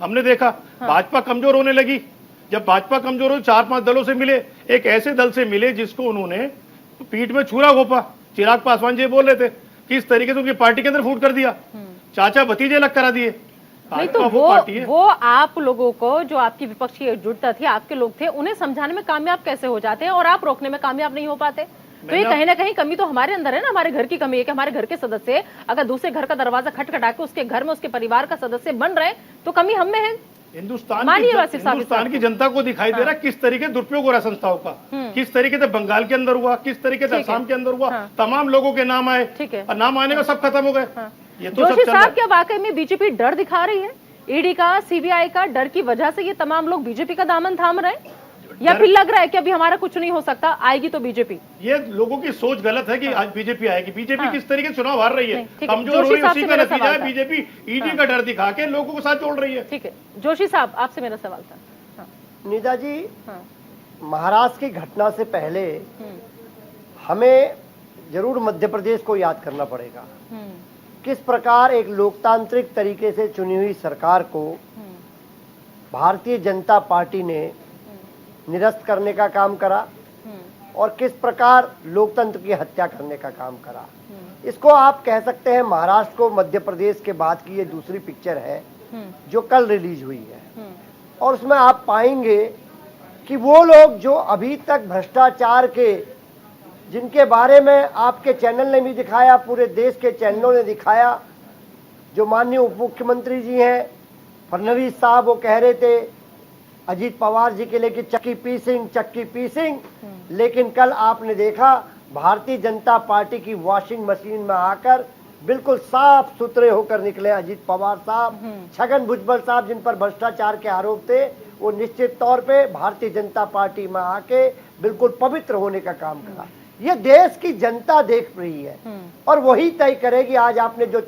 हमने देखा भाजपा कमजोर होने लगी। जब भाजपा कमजोर हो 4-5 दलों से मिले, एक ऐसे दल से मिले जिसको उन्होंने पीठ में छुरा घोपा। चिराग पासवान जी बोल रहे थे किस तरीके से उनकी पार्टी के अंदर फूट कर दिया, चाचा भतीजे अलग करा दिए। नहीं तो वो आप लोगों को, जो आपकी विपक्ष की एकजुटता थी, आपके लोग थे, उन्हें समझाने में कामयाब कैसे हो जाते हैं और आप रोकने में कामयाब नहीं हो पाते? तो ये कहीं ना कहीं कमी तो हमारे अंदर है ना, हमारे घर की कमी है कि हमारे घर के सदस्य अगर दूसरे घर का दरवाजा खटखटा के उसके घर में उसके परिवार का सदस्य बन रहे तो कमी हम में है। हिंदुस्तान की जनता को दिखाई दे रहा है किस तरीके दुरुपयोग हो रहा है संस्थाओं का, किस तरीके से बंगाल के अंदर हुआ, किस तरीके से असम के अंदर हुआ। तमाम लोगों के नाम आए और नाम आने का सब खत्म हो गए। ये तो जोशी साहब, क्या वाकई में बीजेपी डर दिखा रही है? ईडी का, सीबीआई का डर की वजह से ये तमाम लोग बीजेपी का दामन थाम रहे हैं, या फिर लग रहा है कि अभी हमारा कुछ नहीं हो सकता, आएगी तो बीजेपी? ये लोगों की सोच गलत है कि आज बीजेपी आएगी। बीजेपी किस तरीके से चुनाव हार रही है, कमजोर हो रही है, उसी का नतीजा है बीजेपी ईडी का डर दिखा के लोगों को साथ जोड़ रही है। ठीक है जोशी साहब, आपसे मेरा सवाल था। निदा जी, महाराष्ट्र की घटना से पहले हमें जरूर मध्य प्रदेश को याद करना पड़ेगा। किस प्रकार एक लोकतांत्रिक तरीके से चुनी हुई सरकार को भारतीय जनता पार्टी ने निरस्त करने का काम करा और किस प्रकार लोकतंत्र की हत्या करने का काम करा। इसको आप कह सकते हैं महाराष्ट्र को मध्य प्रदेश के बाद की ये दूसरी पिक्चर है जो कल रिलीज हुई है। और उसमें आप पाएंगे कि वो लोग जो अभी तक भ्रष्टाचार के, जिनके बारे में आपके चैनल ने भी दिखाया, पूरे देश के चैनलों ने दिखाया, जो माननीय उप मुख्यमंत्री जी हैं फडणवीस साहब, वो कह रहे थे अजीत पवार जी के लिए कि चक्की पीसिंग, लेकिन कल आपने देखा भारतीय जनता पार्टी की वॉशिंग मशीन में आकर बिल्कुल साफ सुथरे होकर निकले अजीत पवार साहब। छगन भुजबल साहब जिन पर भ्रष्टाचार के आरोप थे, वो निश्चित तौर पे भारतीय जनता पार्टी में आके बिल्कुल पवित्र होने का काम करा। ये देश की जनता देख रही है और वही तय करेगी। आज आपने जो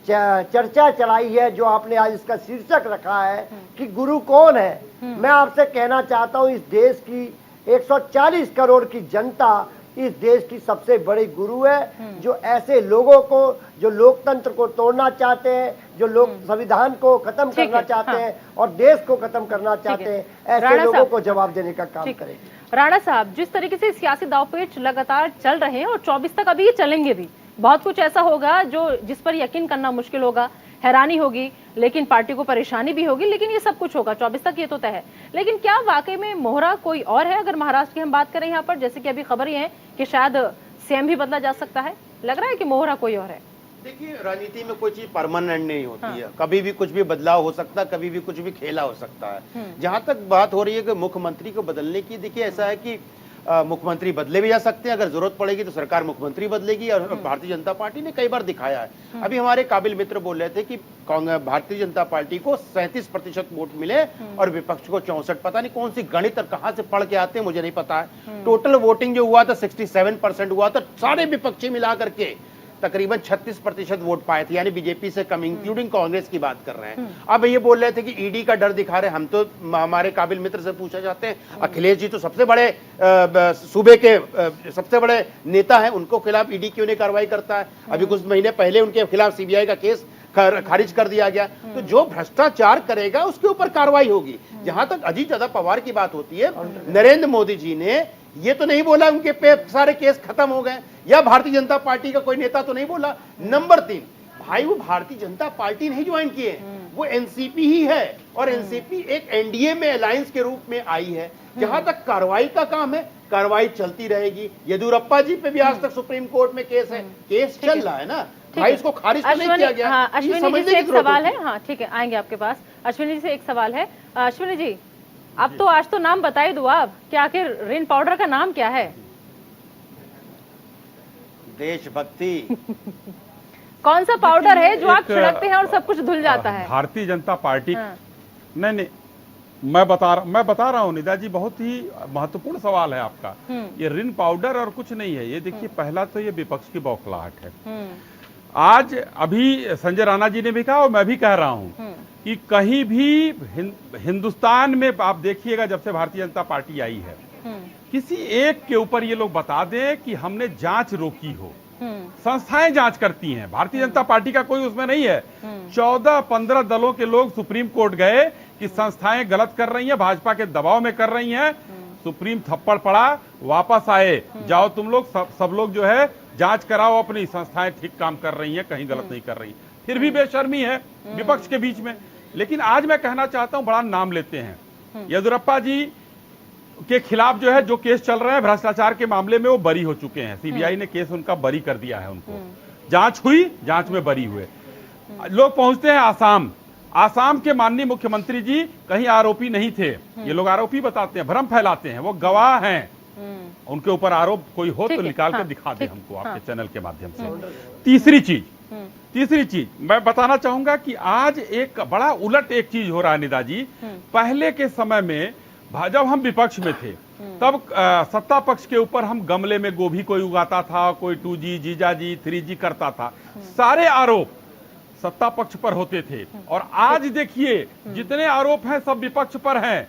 चर्चा चलाई है, जो आपने आज इसका शीर्षक रखा है कि गुरु कौन है, मैं आपसे कहना चाहता हूं इस देश की 140 करोड़ की जनता इस देश की सबसे बड़ी गुरु है, जो ऐसे लोगों को, जो लोकतंत्र को तोड़ना चाहते हैं, जो लोक संविधान को खत्म करना चाहते हैं और देश को खत्म करना चाहते हैं, ऐसे लोगों को जवाब देने का काम करेंगे। राणा साहब, जिस तरीके से सियासी दांवपेच लगातार चल रहे हैं और 24 तक अभी ये चलेंगे भी, बहुत कुछ ऐसा होगा जो जिस पर यकीन करना मुश्किल होगा, हैरानी होगी, लेकिन पार्टी को परेशानी भी होगी, लेकिन ये सब कुछ होगा 24 तक, ये तो तय है। लेकिन क्या वाकई में मोहरा कोई और है? अगर महाराष्ट्र की हम बात करें यहाँ पर, जैसे कि अभी खबर ये है कि शायद सीएम भी बदला जा सकता है, लग रहा है कि मोहरा कोई और है। देखिए, राजनीति में कोई चीज परमानेंट नहीं होती है, कभी भी कुछ भी बदलाव हो सकता है, कभी भी कुछ भी खेला हो सकता है। जहां तक बात हो रही है कि मुख्यमंत्री को बदलने की, देखिए ऐसा है कि मुख्यमंत्री बदले भी जा सकते हैं, अगर जरूरत पड़ेगी तो सरकार मुख्यमंत्री बदलेगी, और भारतीय जनता पार्टी ने कई बार दिखाया है। अभी हमारे काबिल मित्र बोल रहे थे कि भारतीय जनता पार्टी को 37% वोट मिले और विपक्ष को 64। पता नहीं कौन सी गणित और कहां से पढ़ के आते हैं, मुझे नहीं पता है। टोटल वोटिंग जो हुआ था 67% हुआ था, सारे विपक्षी मिला करके तकरीबन 36% वोट पाए थे, यानी बीजेपी से कम, इंक्लूडिंग कांग्रेस की बात कर रहे हैं। अब ये बोल रहे थे कि ईडी का डर दिखा रहे हैं। हम तो हमारे काबिल मित्र से पूछा जाते हैं, अखिलेश जी तो सबसे बड़े सूबे के सबसे बड़े नेता हैं, उनको खिलाफ ईडी क्यों नहीं कार्रवाई करता है? अभी कुछ महीने पहले उनके खिलाफ सीबीआई का केस खारिज कर दिया गया। तो जो भ्रष्टाचार करेगा उसके ऊपर कार्रवाई होगी। जहां तक अजीत दादा पवार की बात होती है, नरेंद्र मोदी जी ने ये तो नहीं बोला उनके पे सारे केस खत्म हो गए, या भारतीय जनता पार्टी का कोई नेता तो नहीं बोला। नंबर 3, भाई वो भारतीय जनता पार्टी नहीं ज्वाइन किए, वो एनसीपी ही है, और एनसीपी एक एनडीए में अलायंस के रूप में आई है। जहां तक कार्रवाई का काम है, कार्रवाई चलती रहेगी। येदियुरप्पा जी पे भी आज तक सुप्रीम कोर्ट में केस है, केस चल रहा है ना भाई, इसको खारिज तो नहीं किया गया। हाँ, अश्विनी जी से एक सवाल है। हाँ ठीक है, आएंगे आपके पास। अश्विनी जी से एक सवाल है। अश्विनी जी, अब तो आज तो नाम बता ही दो आप कि आखिर रेन पाउडर का नाम क्या है? देशभक्ति। कौन सा पाउडर है जो आप छिड़कते हैं और सब कुछ धुल जाता है? भारतीय जनता पार्टी नहीं, मैं बता रहा हूँ निदा जी, बहुत ही महत्वपूर्ण सवाल है आपका। ये रिन पाउडर और कुछ नहीं है। ये देखिए, पहला तो ये विपक्ष की बौखलाहट है। आज अभी संजय राणा जी ने भी कहा और मैं भी कह रहा हूं कि कहीं भी हिंदुस्तान में आप देखिएगा, जब से भारतीय जनता पार्टी आई है, किसी एक के ऊपर ये लोग बता दें कि हमने जांच रोकी हो। संस्थाएं जांच करती हैं, भारतीय जनता पार्टी का कोई उसमें नहीं है। 14-15 दलों के लोग सुप्रीम कोर्ट गए कि संस्थाएं गलत कर रही हैं, भाजपा के दबाव में कर रही हैं। सुप्रीम थप्पड़ पड़ा, वापस आए, जाओ तुम लोग सब लोग जो है जांच कराओ, अपनी संस्थाएं ठीक काम कर रही हैं, कहीं गलत नहीं कर रही। फिर भी बेशर्मी है विपक्ष के बीच में। लेकिन आज मैं कहना चाहता हूं, बड़ा नाम लेते हैं, येदियुरप्पा जी के खिलाफ जो है जो केस चल रहे हैं भ्रष्टाचार के मामले में, वो बरी हो चुके हैं। सीबीआई ने केस उनका बरी कर दिया है, उनको जांच हुई, जांच में बरी हुए। लोग पहुंचते हैं आसाम के माननीय मुख्यमंत्री जी कहीं आरोपी नहीं थे। ये लोग आरोपी बताते हैं, भ्रम फैलाते हैं, वो गवाह हैं। उनके ऊपर आरोप कोई हो तो निकाल कर दिखा दे हमको आपके चैनल के माध्यम से। तीसरी चीज मैं बताना चाहूंगा कि आज एक बड़ा उलट एक चीज हो रहा है निदा जी। पहले के समय में जब हम विपक्ष में थे, तब सत्ता पक्ष के ऊपर हम गमले में गोभी कोई उगाता था, कोई 2G, जीजाजी, 3G करता था। सारे आरोप सत्ता पक्ष पर होते थे। और आज देखिए, जितने आरोप हैं सब विपक्ष पर हैं।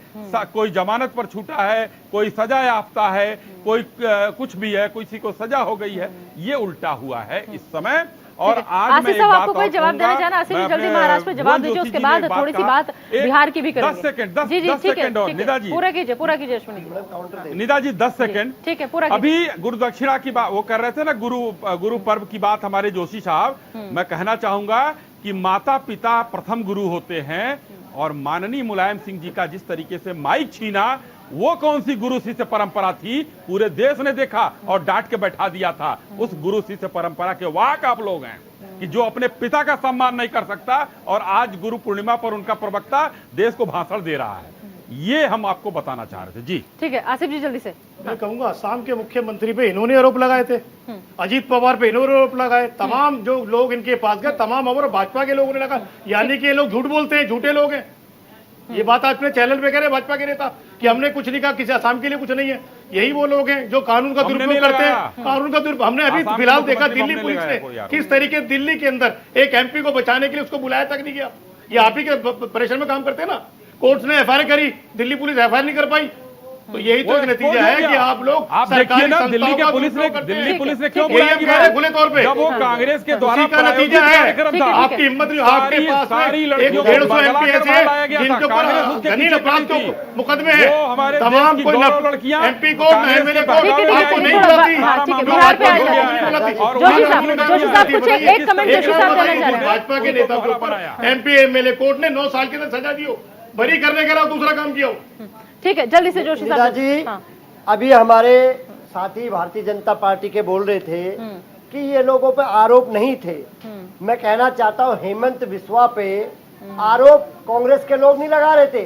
कोई जमानत पर छूटा है, कोई सजा याफ्ता है, कोई कुछ भी है, किसी को सजा हो गई है। ये उल्टा हुआ है इस समय। और आज मैं आपको कोई जवाब देना चाहना, आसिफ जी जल्दी महाराष्ट्र पे जवाब दीजिए, उसके बाद थोड़ी सी बात बिहार की भी करेंगे। 10 सेकंड और निदा जी पूरा कीजिए अश्विनी जी। निदा जी 10 सेकंड, ठीक है, पूरा अभी गुरु दक्षिणा की बात वो कर रहे थे ना, गुरु पर्व की बात हमारे जोशी साहब। मैं कहना चाहूंगा कि माता पिता प्रथम गुरु होते हैं, और माननीय मुलायम सिंह जी का जिस तरीके से माइक छीना, वो कौन सी गुरु शिष्य परंपरा थी? पूरे देश ने देखा और डांट के बैठा दिया था। उस गुरु शिष्य परंपरा के वाक आप लोग हैं कि जो अपने पिता का सम्मान नहीं कर सकता, और आज गुरु पूर्णिमा पर उनका प्रवक्ता देश को भाषण दे रहा है। ये हम आपको बताना चाह रहे थे जी। ठीक है, आसिफ जी जल्दी से। मैं कहूंगा, असम के मुख्यमंत्री पे इन्होंने आरोप लगाए थे, अजीत पवार पे इन्होंने आरोप लगाए, तमाम जो लोग इनके पास गए तमाम और भाजपा के लोगों ने लगा। यानी कि ये लोग झूठ बोलते हैं, झूठे लोग हैं। ये बात अपने चैनल पे कह रहे भाजपा के नेता कि हमने कुछ नहीं कहा, किसी असम के लिए कुछ नहीं है। यही वो लोग हैं जो कानून का दुरुपयोग करते हैं। कानून का दुरुपयोग हमने अभी फिलहाल देखा, दिल्ली पुलिस ने किस तरीके दिल्ली के अंदर एक एमपी को बचाने के लिए उसको बुलाया तक नहीं गया। ये आप ही के प्रेशर में काम करते हैं ना। कोर्ट ने एफआईआर करी, दिल्ली पुलिस एफआईआर नहीं कर पाई। तो यही तो नतीजा है कि आप लोग देखिए ना, दिल्ली पुलिस ने क्यों बुलाया खुले तौर पे, जब वो कांग्रेस के द्वारा का नतीजा है। आपकी हिम्मत नहीं, आपके पास सारी 150 एमपी ऐसे जिनके ऊपर घनीन अपराध के मुकदमे हैं, तमाम कोई एमपी को एमएलए को आपको नहीं बुलाती। भाजपा के नेता के ऊपर एमपी एमएलए कोर्ट ने 9 साल के अंदर सजा दी हो, बरी करने के अलावा दूसरा काम किया हो। ठीक है, जल्दी से जोशी साहब जी। अभी हमारे साथी भारतीय जनता पार्टी के बोल रहे थे कि ये लोगों पे आरोप नहीं थे। मैं कहना चाहता हूँ, हेमंत बिस्वा पे आरोप कांग्रेस के लोग नहीं लगा रहे थे,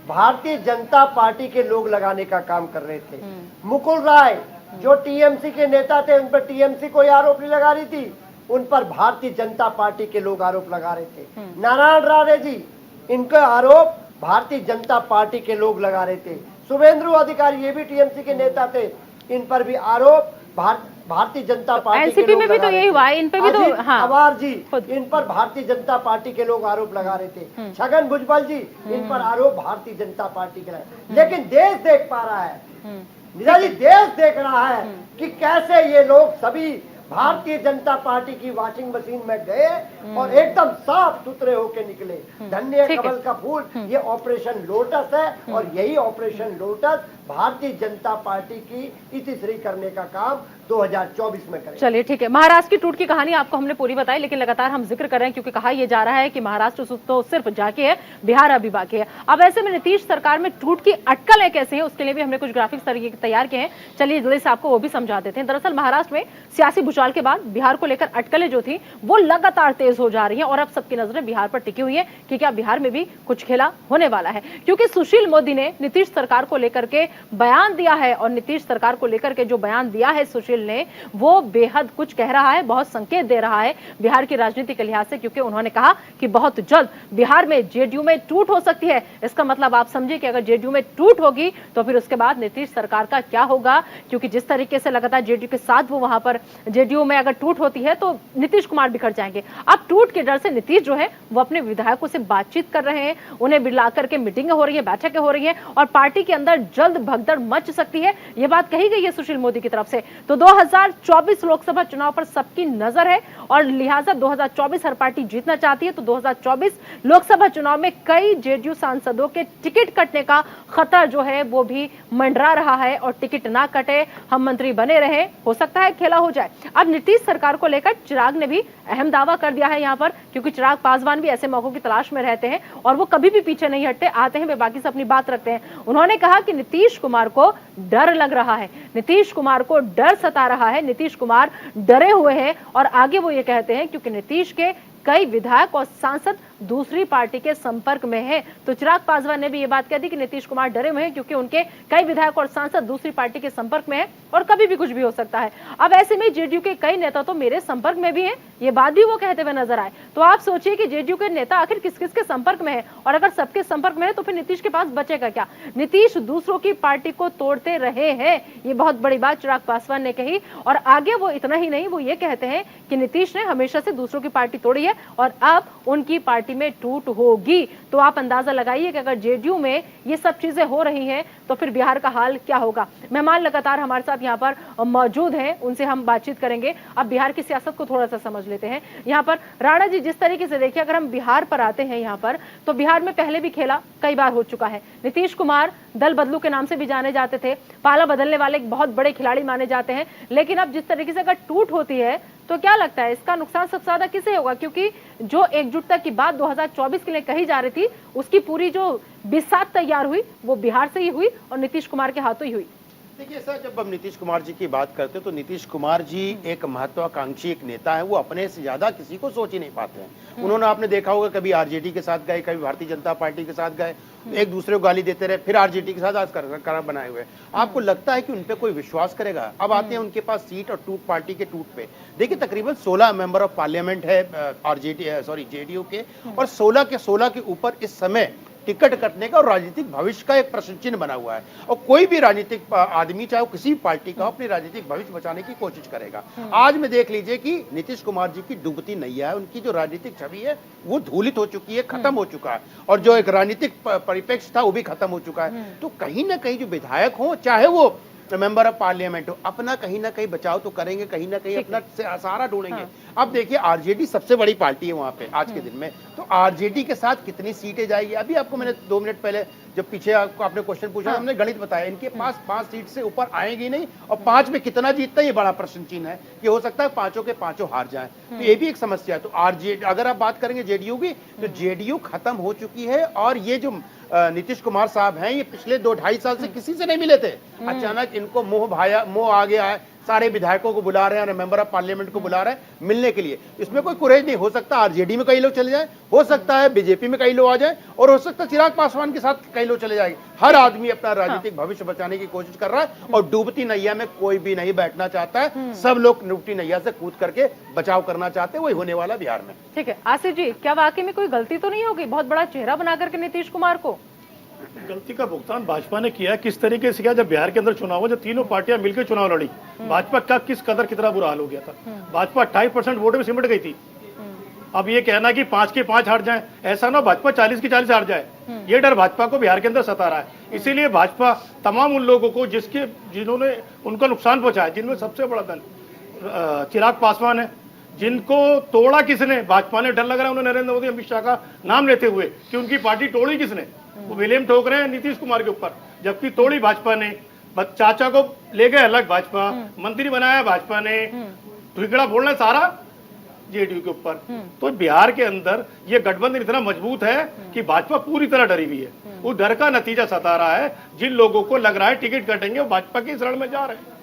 भारतीय जनता पार्टी के लोग लगाने का काम कर रहे थे। मुकुल राय जो टीएमसी के नेता थे, उन पर टीएमसी कोई आरोप नहीं लगा रही थी, उन पर भारतीय जनता पार्टी के लोग आरोप लगा रहे थे। नारायण राणे जी, इनका आरोप भारतीय जनता पार्टी के लोग लगा रहे थे। शुभेंदु अधिकारी, ये भी टीएमसी के नेता थे, इन पर भी आरोप भारतीय जनता पार्टी के एनसीपी लोग में भी लगा तो रहे यही थे। हुआ है, इन पे भी तो अजीत हाँ पवार जी खुद। इन पर भारतीय जनता पार्टी के लोग आरोप लगा रहे थे, छगन भुजबल जी इन पर आरोप भारतीय जनता पार्टी के लगे। लेकिन देश देख पा रहा है, निदा जी देश देख रहा है कि कैसे ये लोग सभी भारतीय जनता पार्टी की वॉशिंग मशीन में गए और एकदम साफ सुथरे होके निकले। धन्य ठीक है। कमल का फूल, ये ऑपरेशन लोटस है और यही operation lotus Bharatiya Janata party की इतिश्री करने का काम 2024 में करें। चलिए ठीक है, महाराष्ट्र की टूट की कहानी आपको हमने पूरी बताई, लेकिन लगातार हम जिक्र कर रहे हैं क्योंकि कहा यह जा रहा है कि महाराष्ट्र तो सिर्फ जाके है, बिहार अभी बाकी है। अब ऐसे में नीतीश सरकार में टूट की अटकलें कैसे हैं, उसके लिए भी हमने कुछ ग्राफिक्स तैयार किए हैं। चलिए जल्दी से आपको वो भी समझा देते हैं। दरअसल महाराष्ट्र में सियासी भूचाल के बाद बिहार को लेकर अटकलें जो थी वो लगातार तेज हो जा रही है और अब सबकी नजरें बिहार पर टिकी हुई है कि क्या बिहार में भी कुछ खेला होने वाला है, क्योंकि सुशील मोदी ने नीतीश सरकार को लेकर के बयान दिया है और नीतीश सरकार को लेकर के जो बयान दिया है सुशील ने, वो बेहद कुछ कह रहा है, बहुत संकेत दे रहा है बिहार की राजनीति के लिहाज से, क्योंकि उन्होंने कहा कि बहुत जल्द बिहार में जेडीयू में टूट हो सकती है। इसका मतलब आप समझिए कि अगर जेडीयू में टूट होगी तो फिर उसके बाद नीतीश सरकार का क्या होगा, क्योंकि जिस तरीके से लगातार जेडीयू के साथ वो वहां पर जेडीयू में अगर टूट होती है तो नीतीश कुमार बिखर जाएंगे। अब टूट के डर से नीतीश जो है वो अपने विधायकों से बातचीत कर रहे हैं, उन्हें बुला करके मीटिंगें हो रही है, बैठकें हो रही है और पार्टी के अंदर जल्द भगदड़ मच सकती है, ये बात कही गई है सुशील मोदी की तरफ से। तो 2024 लोकसभा चुनाव पर सबकी नजर है और लिहाजा 2024 हर पार्टी जीतना चाहती है, तो 2024 लोकसभा चुनाव में कई जेडीयू सांसदों के टिकट कटने का खतरा जो है वो भी मंडरा रहा है और टिकट ना कटे, हम मंत्री बने रहे, हो सकता है खेला हो जाए। अब नीतीश सरकार को लेकर चिराग ने भी अहम दावा कर दिया है यहाँ पर, क्योंकि चिराग पासवान भी ऐसे मौकों की तलाश में रहते हैं और वो कभी भी पीछे नहीं हटते, आते हैं वे बाकी से अपनी बात रखते हैं। उन्होंने कहा कि नीतीश कुमार को डर लग रहा है, नीतीश कुमार को डर सता रहा है, नीतीश कुमार डरे हुए हैं और आगे वो ये कहते हैं क्योंकि नीतीश के कई विधायक और सांसद दूसरी पार्टी के संपर्क में हैं। तो चिराग पासवान ने भी ये बात कह दी कि नीतीश कुमार डरे हुए हैं क्योंकि उनके कई विधायक और सांसद दूसरी पार्टी के संपर्क में हैं और कभी भी कुछ भी हो सकता है। अब ऐसे में जेडीयू के कई नेता तो मेरे संपर्क में भी हैं, ये बात भी वो कहते हुए नजर आए। तो आप सोचिए कि जेडीयू के नेता आखिर किस किस के संपर्क में है और अगर सबके संपर्क में है तो फिर नीतीश के पास बचेगा क्या। नीतीश दूसरों की पार्टी को तोड़ते रहे हैं, ये बहुत बड़ी बात चिराग पासवान ने कही और आगे वो इतना ही नहीं, वो ये कहते हैं कि नीतीश ने हमेशा से दूसरों की पार्टी तोड़ी है और अब उनकी पार्टी में टूट होगी। तो आप अंदाजा लगाइए कि अगर जेडीयू में ये सब चीजें हो रही हैं तो फिर बिहार का हाल क्या होगा। मेहमान लगातार हमारे साथ यहाँ पर मौजूद हैं, उनसे हम बातचीत करेंगे। अब बिहार की सियासत को थोड़ा सा समझ लेते हैं। यहाँ पर राणा जी, जिस तरीके से देखिए, अगर हम बिहार पर आते हैं यहाँ पर, तो बिहार में पहले भी खेला कई बार हो चुका है। नीतीश कुमार दल बदलू के नाम से भी जाने जाते थे, पाला बदलने वाले एक बहुत बड़े खिलाड़ी माने जाते हैं, लेकिन अब जिस तरीके से अगर टूट होती है तो क्या लगता है इसका नुकसान सबसे ज्यादा किसे होगा, क्योंकि जो एकजुटता की बात 2024 के लिए कही जा रही थी उसकी पूरी जो बिसात तैयार हुई वो बिहार से ही हुई और नीतीश कुमार के हाथों ही हुई। देखिए सर, जब हम नीतीश कुमार जी की बात करते हैं तो नीतीश कुमार जी एक महत्वाकांक्षी एक नेता है, वो अपने से ज्यादा किसी को सोच ही नहीं पाते हैं। उन्होंने, आपने देखा होगा, कभी आरजेडी के साथ गए, कभी भारतीय जनता पार्टी के साथ गए, एक दूसरे को गाली देते रहे, फिर आरजेडी के साथ आज करार बनाए हुए। आपको लगता है कि उन पे कोई विश्वास करेगा? अब आते हैं उनके पास सीट और टूट पार्टी के टूट पे। देखिए तकरीबन 16 मेंबर ऑफ पार्लियामेंट है जेडीयू के और 16 के ऊपर इस समय टिकट कटने का और राजनीतिक भविष्य का एक प्रश्न चिन्ह बना हुआ है। और कोई भी राजनीतिक आदमी, चाहे वो किसी भी पार्टी का, अपने राजनीतिक भविष्य बचाने की कोशिश करेगा। आज में देख लीजिए कि नीतीश कुमार जी की डूबती नैया है, उनकी जो राजनीतिक छवि है वो धूलित हो चुकी है, खत्म हो चुका है और जो एक राजनीतिक परिप्रेक्ष्य था वो भी खत्म हो चुका है। तो कहीं ना कहीं जो विधायक हो, चाहे वो मेंबर ऑफ पार्लियामेंट हो, अपना कहीं ना कहीं बचाव तो करेंगे, कहीं ना कहीं अपना सहारा ढूंढेंगे। अब देखिए आरजेडी सबसे बड़ी पार्टी है वहां पे आज के दिन में, तो आरजेडी के साथ कितनी सीटें जाएगी? अभी आपको मैंने 2 मिनट पहले जब पीछे आपको आपने क्वेश्चन पूछा, हमने गणित बताया, इनके पास 5 सीट से ऊपर आएंगी नहीं और 5 में कितना जीतता है ये बड़ा प्रश्न चिन्ह है। ये हो सकता है 5 के 5 हार जाएं, तो ये भी एक समस्या है। तो आरजेडी, अगर आप बात करेंगे जेडीयू की, तो जेडीयू खत्म हो चुकी है और ये जो नीतीश कुमार साहब हैं, ये पिछले 2-2.5 साल से किसी से नहीं मिले थे। अचानक इनको मोह आ गया है, सारे विधायकों को बुला रहे हैं, मेंबर ऑफ पार्लियामेंट को बुला रहे हैं मिलने के लिए। इसमें कोई कुरेज नहीं, हो सकता आरजेडी में कई लोग चले जाए, हो सकता है बीजेपी में कई लोग आ जाए और हो सकता है चिराग पासवान के साथ कई लोग चले जाएंगे। हर आदमी अपना राजनीतिक भविष्य बचाने की कोशिश कर रहा है और डूबती नैया में कोई भी नहीं बैठना चाहता है। सब लोग डूबती नैया से कूद करके बचाव करना चाहते हैं, वही होने वाला बिहार में। ठीक है आसिफ जी, क्या वाकई में कोई गलती तो नहीं होगी बहुत बड़ा चेहरा बना करके नीतीश कुमार को? गलती का भुगतान भाजपा ने किया है। किस तरीके से किया, जब बिहार के अंदर चुनाव हुआ, जब तीनों पार्टियां मिलकर चुनाव लड़ी, भाजपा का किस कदर कितना बुरा हाल हो गया था। भाजपा 28% वोट में सिमट गई थी। अब ये कहना कि 5 के 5 हार जाए, ऐसा ना भाजपा 40 की 40 हार जाए, ये डर भाजपा को बिहार के अंदर सता रहा है। इसीलिए भाजपा तमाम उन लोगों को जिन्होंने उनका नुकसान पहुंचाया, जिनमें सबसे बड़ा दल चिराग पासवान है, जिनको तोड़ा किसने, भाजपा ने। डर लग रहा है उन्हें नरेंद्र मोदी अमित शाह का नाम लेते हुए कि उनकी पार्टी तोड़ी किसने। वो विलेम ठोक रहे हैं नीतीश कुमार के ऊपर, जबकि तोड़ी भाजपा ने। चाचा को ले गए अलग भाजपा, मंत्री बनाया भाजपा ने, ठिकड़ा बोलना सारा जेडीयू के ऊपर। तो बिहार के अंदर ये गठबंधन इतना मजबूत है कि भाजपा पूरी तरह डरी हुई है। वो डर का नतीजा सता रहा है। जिन लोगों को लग रहा है टिकट कटेंगे, वो भाजपा की शरण में जा रहे हैं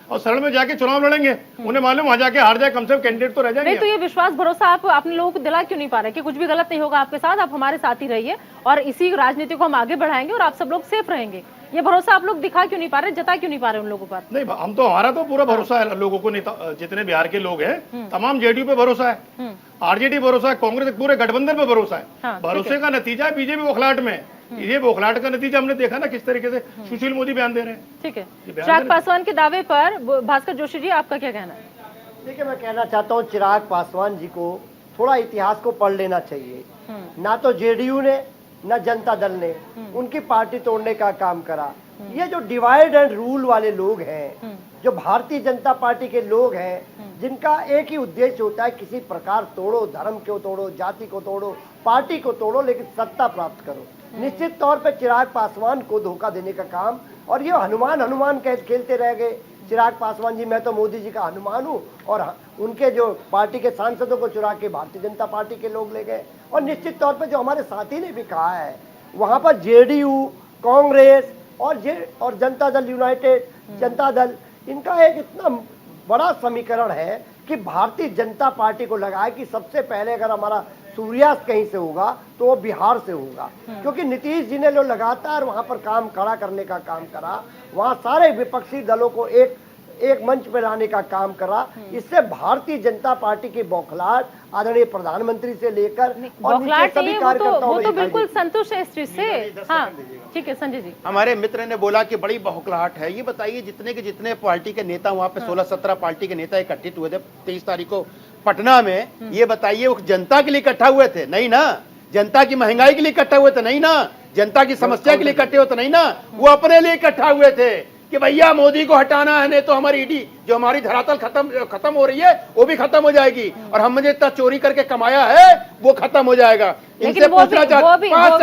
और शरण में जाके चुनाव लड़ेंगे। उन्हें मालूम वहां जाके हार जाए, कम से कम कैंडिडेट तो रह जाएंगे। नहीं तो ये विश्वास भरोसा आप अपने लोगों को दिला क्यों नहीं पा रहे कि कुछ भी गलत नहीं होगा आपके साथ, आप हमारे साथ ही रहिए और इसी राजनीति को हम आगे बढ़ाएंगे और आप सब लोग सेफ रहेंगे। ये भरोसा आप लोग दिखा क्यों नहीं पा रहे, जता क्यों नहीं पा रहे उन लोगों पर? नहीं, हम तो, हमारा तो पूरा भरोसा है लोगों को, जितने बिहार के लोग हैं तमाम जेडीयू पे भरोसा है, आरजेडी भरोसा है, कांग्रेस पूरे गठबंधन पे भरोसा है। भरोसे का नतीजा है बीजेपी बौखलाहट में। ये बौखलाहट का नतीजा हमने देखा ना किस तरीके से सुशील मोदी बयान दे रहे हैं। ठीक है, चिराग पासवान के दावे पर भास्कर जोशी जी आपका क्या कहना है? देखिए, मैं कहना चाहता हूँ चिराग पासवान जी को थोड़ा इतिहास को पढ़ लेना चाहिए। ना तो जेडीयू ने ना जनता दल ने उनकी पार्टी तोड़ने का काम करा। ये जो डिवाइड एंड रूल वाले लोग हैं, जो भारतीय जनता पार्टी के लोग हैं, जिनका एक ही उद्देश्य होता है किसी प्रकार तोड़ो, धर्म को तोड़ो, जाति को तोड़ो, पार्टी को तोड़ो, लेकिन सत्ता प्राप्त करो। निश्चित तौर पे चिराग पासवान को धोखा देने का काम, और ये हनुमान खेलते रह गए। चिराग पासवान जी, मैं तो मोदी जी का हनुमान हूँ, और उनके जो पार्टी के सांसदों को चुरा के भारतीय जनता पार्टी के लोग ले गए। और निश्चित तौर पे जो हमारे साथी ने भी कहा है, वहां पर जेडीयू, कांग्रेस और जनता दल यूनाइटेड, जनता दल, इनका एक इतना बड़ा समीकरण है कि भारतीय जनता पार्टी को लगा है कि सबसे पहले अगर हमारा सूर्यास्त कहीं से होगा तो वो बिहार से होगा, क्योंकि नीतीश जी ने जो लगातार वहां पर काम खड़ा करने का काम करा, वहां सारे विपक्षी दलों को एक मंच पर लाने का काम करा। इससे भारतीय जनता पार्टी की बौखलाहट आदरणीय प्रधानमंत्री से लेकर और नीचे सभी कार्यकर्ताओं वो तो बिल्कुल संतुष्ट है इस चीज से। हाँ, ठीक है संजय जी। हमारे मित्र ने बोला कि बड़ी बौखलाहट है। ये बताइए, जितने के जितने पार्टी के नेता वहां पे 16-17 पार्टी के नेता एकत्रित हुए थे 23 तारीख को पटना में, ये बताइए वो जनता के लिए इकट्ठा हुए थे? नहीं ना। जनता की महंगाई के लिए इकट्ठा हुए थे? नहीं ना। जनता की समस्या के लिए इकट्ठे होते? नहीं ना। वो अपने लिए इकट्ठा हुए थे कि भैया मोदी को हटाना है, नहीं तो हमारी ईडी जो हमारी धरातल खत्म हो रही है वो भी खत्म हो जाएगी, और हमने जितना चोरी करके कमाया है वो खत्म हो जाएगा। इनसे पूछना चाहते 5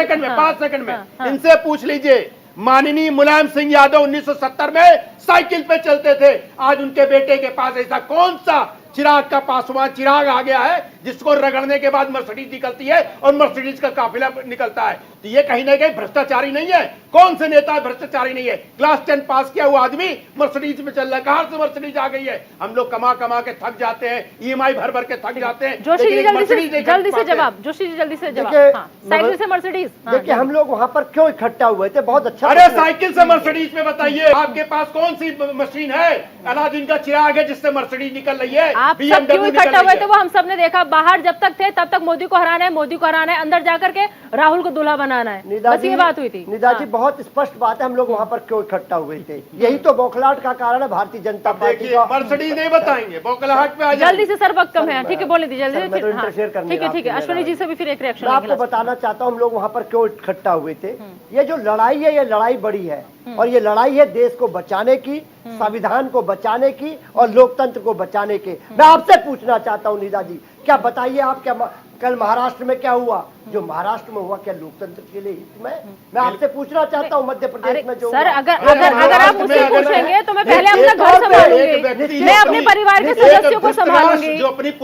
सेकंड में इनसे पूछ लीजिए, माननीय मुलायम सिंह यादव 1970 में साइकिल पे चलते थे, आज उनके बेटे के पास ऐसा कौन सा चिराग का पासवान चिराग आ गया है जिसको रगड़ने के बाद मर्सिडीज निकलती है और मर्सिडीज का काफिला निकलता है? तो ये कहीं ना कहीं भ्रष्टाचारी नहीं है? कौन से नेता भ्रष्टाचारी नहीं है? क्लास 10 पास किया हुआ आदमी मर्सिडीज में चल रहा है। कहां से मर्सिडीज आ गई है? हम लोग कमा कमा के थक जाते हैं, ईएमआई भर के थक जाते हैं। जोशी जी जल्दी से जवाब। जोशी जी जल्दी से जवाब। साइकिल से मर्सिडीज, देखिए हम लोग वहाँ पर क्यों इकट्ठा हुए थे, बहुत अच्छा। अरे साइकिल से मर्सिडीज में बताइए, आपके पास कौन सी मशीन है? अलादीन का चिराग है जिससे मर्सिडीज निकल रही है। आप सब क्यों इकट्ठा हुए थे वो हम सब ने देखा। बाहर जब तक थे तब तक मोदी को हराना है, मोदी को हराना है, अंदर जाकर के राहुल को दूल्हा बनाना है, बस ये बात हुई थी। निदा जी, बहुत स्पष्ट बात है, हम लोग वहाँ पर क्यों इकट्ठा हुए थे। यही तो बौखलाहट का कारण है भारतीय जनता पार्टी का। मर्सिडीज नहीं बताएंगे, बौखलाहट पे आ जाए। जल्दी से सर, वक्त कम है, ठीक है, बोले दीजिए जल्दी। ठीक है, अश्विनी जी से भी फिर एक रिएक्शन आपको बताना चाहता हूँ हम लोग वहाँ पर क्यों इकट्ठा हुए थे। ये जो लड़ाई है, ये लड़ाई बड़ी है, और ये लड़ाई है देश को बचाने की, संविधान को बचाने की और लोकतंत्र को बचाने की। मैं आपसे पूछना चाहता हूँ निदा जी, क्या बताइए आप, क्या कल महाराष्ट्र में क्या हुआ? जो महाराष्ट्र में हुआ क्या लोकतंत्र के लिए हित में? मैं आपसे पूछना चाहता हूँ मध्य प्रदेश में जो सर, अगर आप मुझसे पूछेंगे तो मैं पहले अपना घर संभालूंगी, मैं अपने परिवार के सदस्यों को संभालूंगी,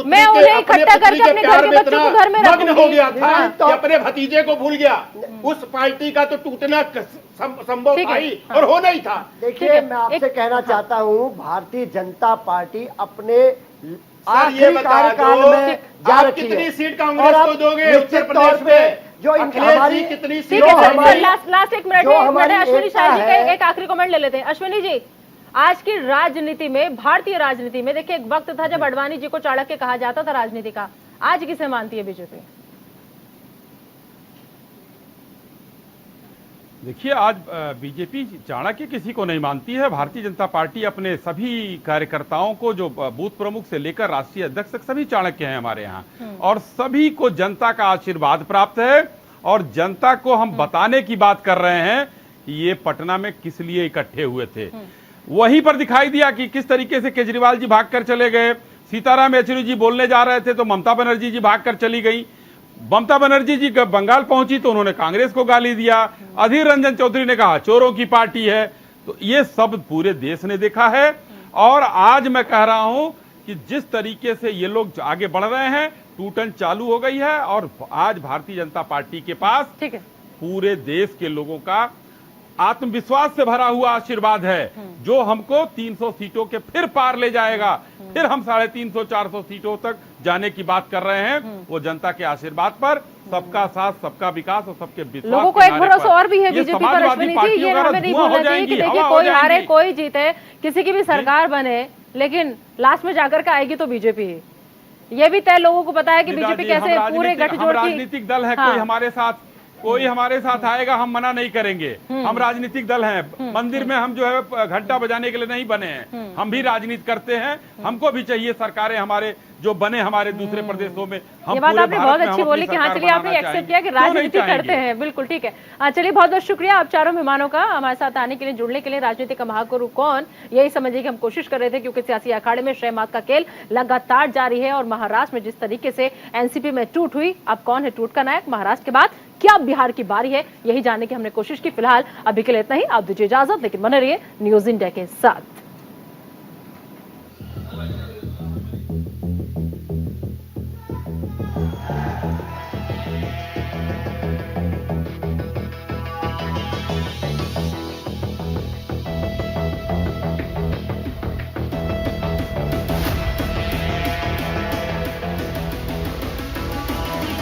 मैं उन्हें इकट्ठा करके अपने घर के बच्चों को घर में रखूंगी। हो गया था कि अपने भतीजे को भूल गया, उस पार्टी का तो टूटना संभव था ही और होना ही था। देखिए, मैं आपसे कहना चाहता हूँ भारतीय जनता पार्टी अपने ये कार्यकाल में आप कितनी सीट कांग्रेस को दोगे उत्तर प्रदेश में? जो हमारी कितनी सीट? लास्ट एक मिनट में अश्विनी शाह जी का एक आखिरी कमेंट ले लेते हैं। अश्विनी जी, आज की राजनीति में, भारतीय राजनीति में, देखिए एक वक्त था जब अडवाणी जी को चाणक्य कहा जाता था राजनीति का, आज किसे मानती है बीजेपी? देखिए, आज बीजेपी चाणक्य किसी को नहीं मानती है। भारतीय जनता पार्टी अपने सभी कार्यकर्ताओं को, जो बूथ प्रमुख से लेकर राष्ट्रीय अध्यक्ष तक, सभी चाणक्य हैं हमारे यहाँ, और सभी को जनता का आशीर्वाद प्राप्त है। और जनता को हम बताने की बात कर रहे हैं कि ये पटना में किस लिए इकट्ठे हुए थे। वहीं पर दिखाई दिया कि किस तरीके से केजरीवाल जी भागकर चले गए। सीताराम येचुरी जी बोलने जा रहे थे तो ममता बनर्जी जी भागकर चली गई। ममता बनर्जी जी बंगाल पहुंची तो उन्होंने कांग्रेस को गाली दिया। अधीर रंजन चौधरी ने कहा चोरों की पार्टी है। तो ये सब पूरे देश ने देखा है। और आज मैं कह रहा हूं कि जिस तरीके से ये लोग आगे बढ़ रहे हैं, टूटन चालू हो गई है। और आज भारतीय जनता पार्टी के पास ठीक है, पूरे देश के लोगों का आत्मविश्वास से भरा हुआ आशीर्वाद है, जो हमको 300 सीटों के फिर पार ले जाएगा। फिर हम 350-400 सीटों तक जाने की बात कर रहे हैं। वो जनता के आशीर्वाद पर, सबका साथ, सबका विकास और सबके विश्वास। लोगों को एक भरोसा और भी है बीजेपी पर, अश्विनी जी, ये हमें नहीं भूलना चाहिए कि देखिए, कोई हारे कोई जीते, किसी की भी सरकार बने, लेकिन लास्ट में जाकर के आएगी तो बीजेपी ही। ये भी तय लोगों को पता है कि बीजेपी कैसे पूरे गठजोड़ की राजनीतिक दल है। कोई हमारे साथ आएगा, हम मना नहीं करेंगे। हम राजनीतिक दल हैं। मंदिर में हम जो है घंटा बजाने के लिए नहीं बने हैं। हम भी राजनीति करते हैं। हमको भी चाहिए सरकारें हमारे जो बने हमारे दूसरे प्रदेशों में। ये बात आपने बहुत अच्छी बोली कि हाँ, चलिए आपने एक्सेप्ट किया कि राजनीति करते हैं। बिल्कुल ठीक है। चलिए, बहुत बहुत शुक्रिया आप चारों मेहमानों का हमारे साथ आने के लिए, जुड़ने के लिए। राजनीति का महागुरु कौन, यही समझने की हम कोशिश कर रहे थे, क्योंकि सियासी अखाड़े में शहमात का खेल लगातार जारी है। और महाराष्ट्र में जिस तरीके से एनसीपी में टूट हुई, अब कौन है टूट का नायक? महाराष्ट्र के बाद क्या बिहार की बारी है, यही जानने की हमने कोशिश की। फिलहाल अभी के लिए इतना ही। आप दीजिए इजाजत, लेकिन बने रहिए न्यूज इंडिया के साथ।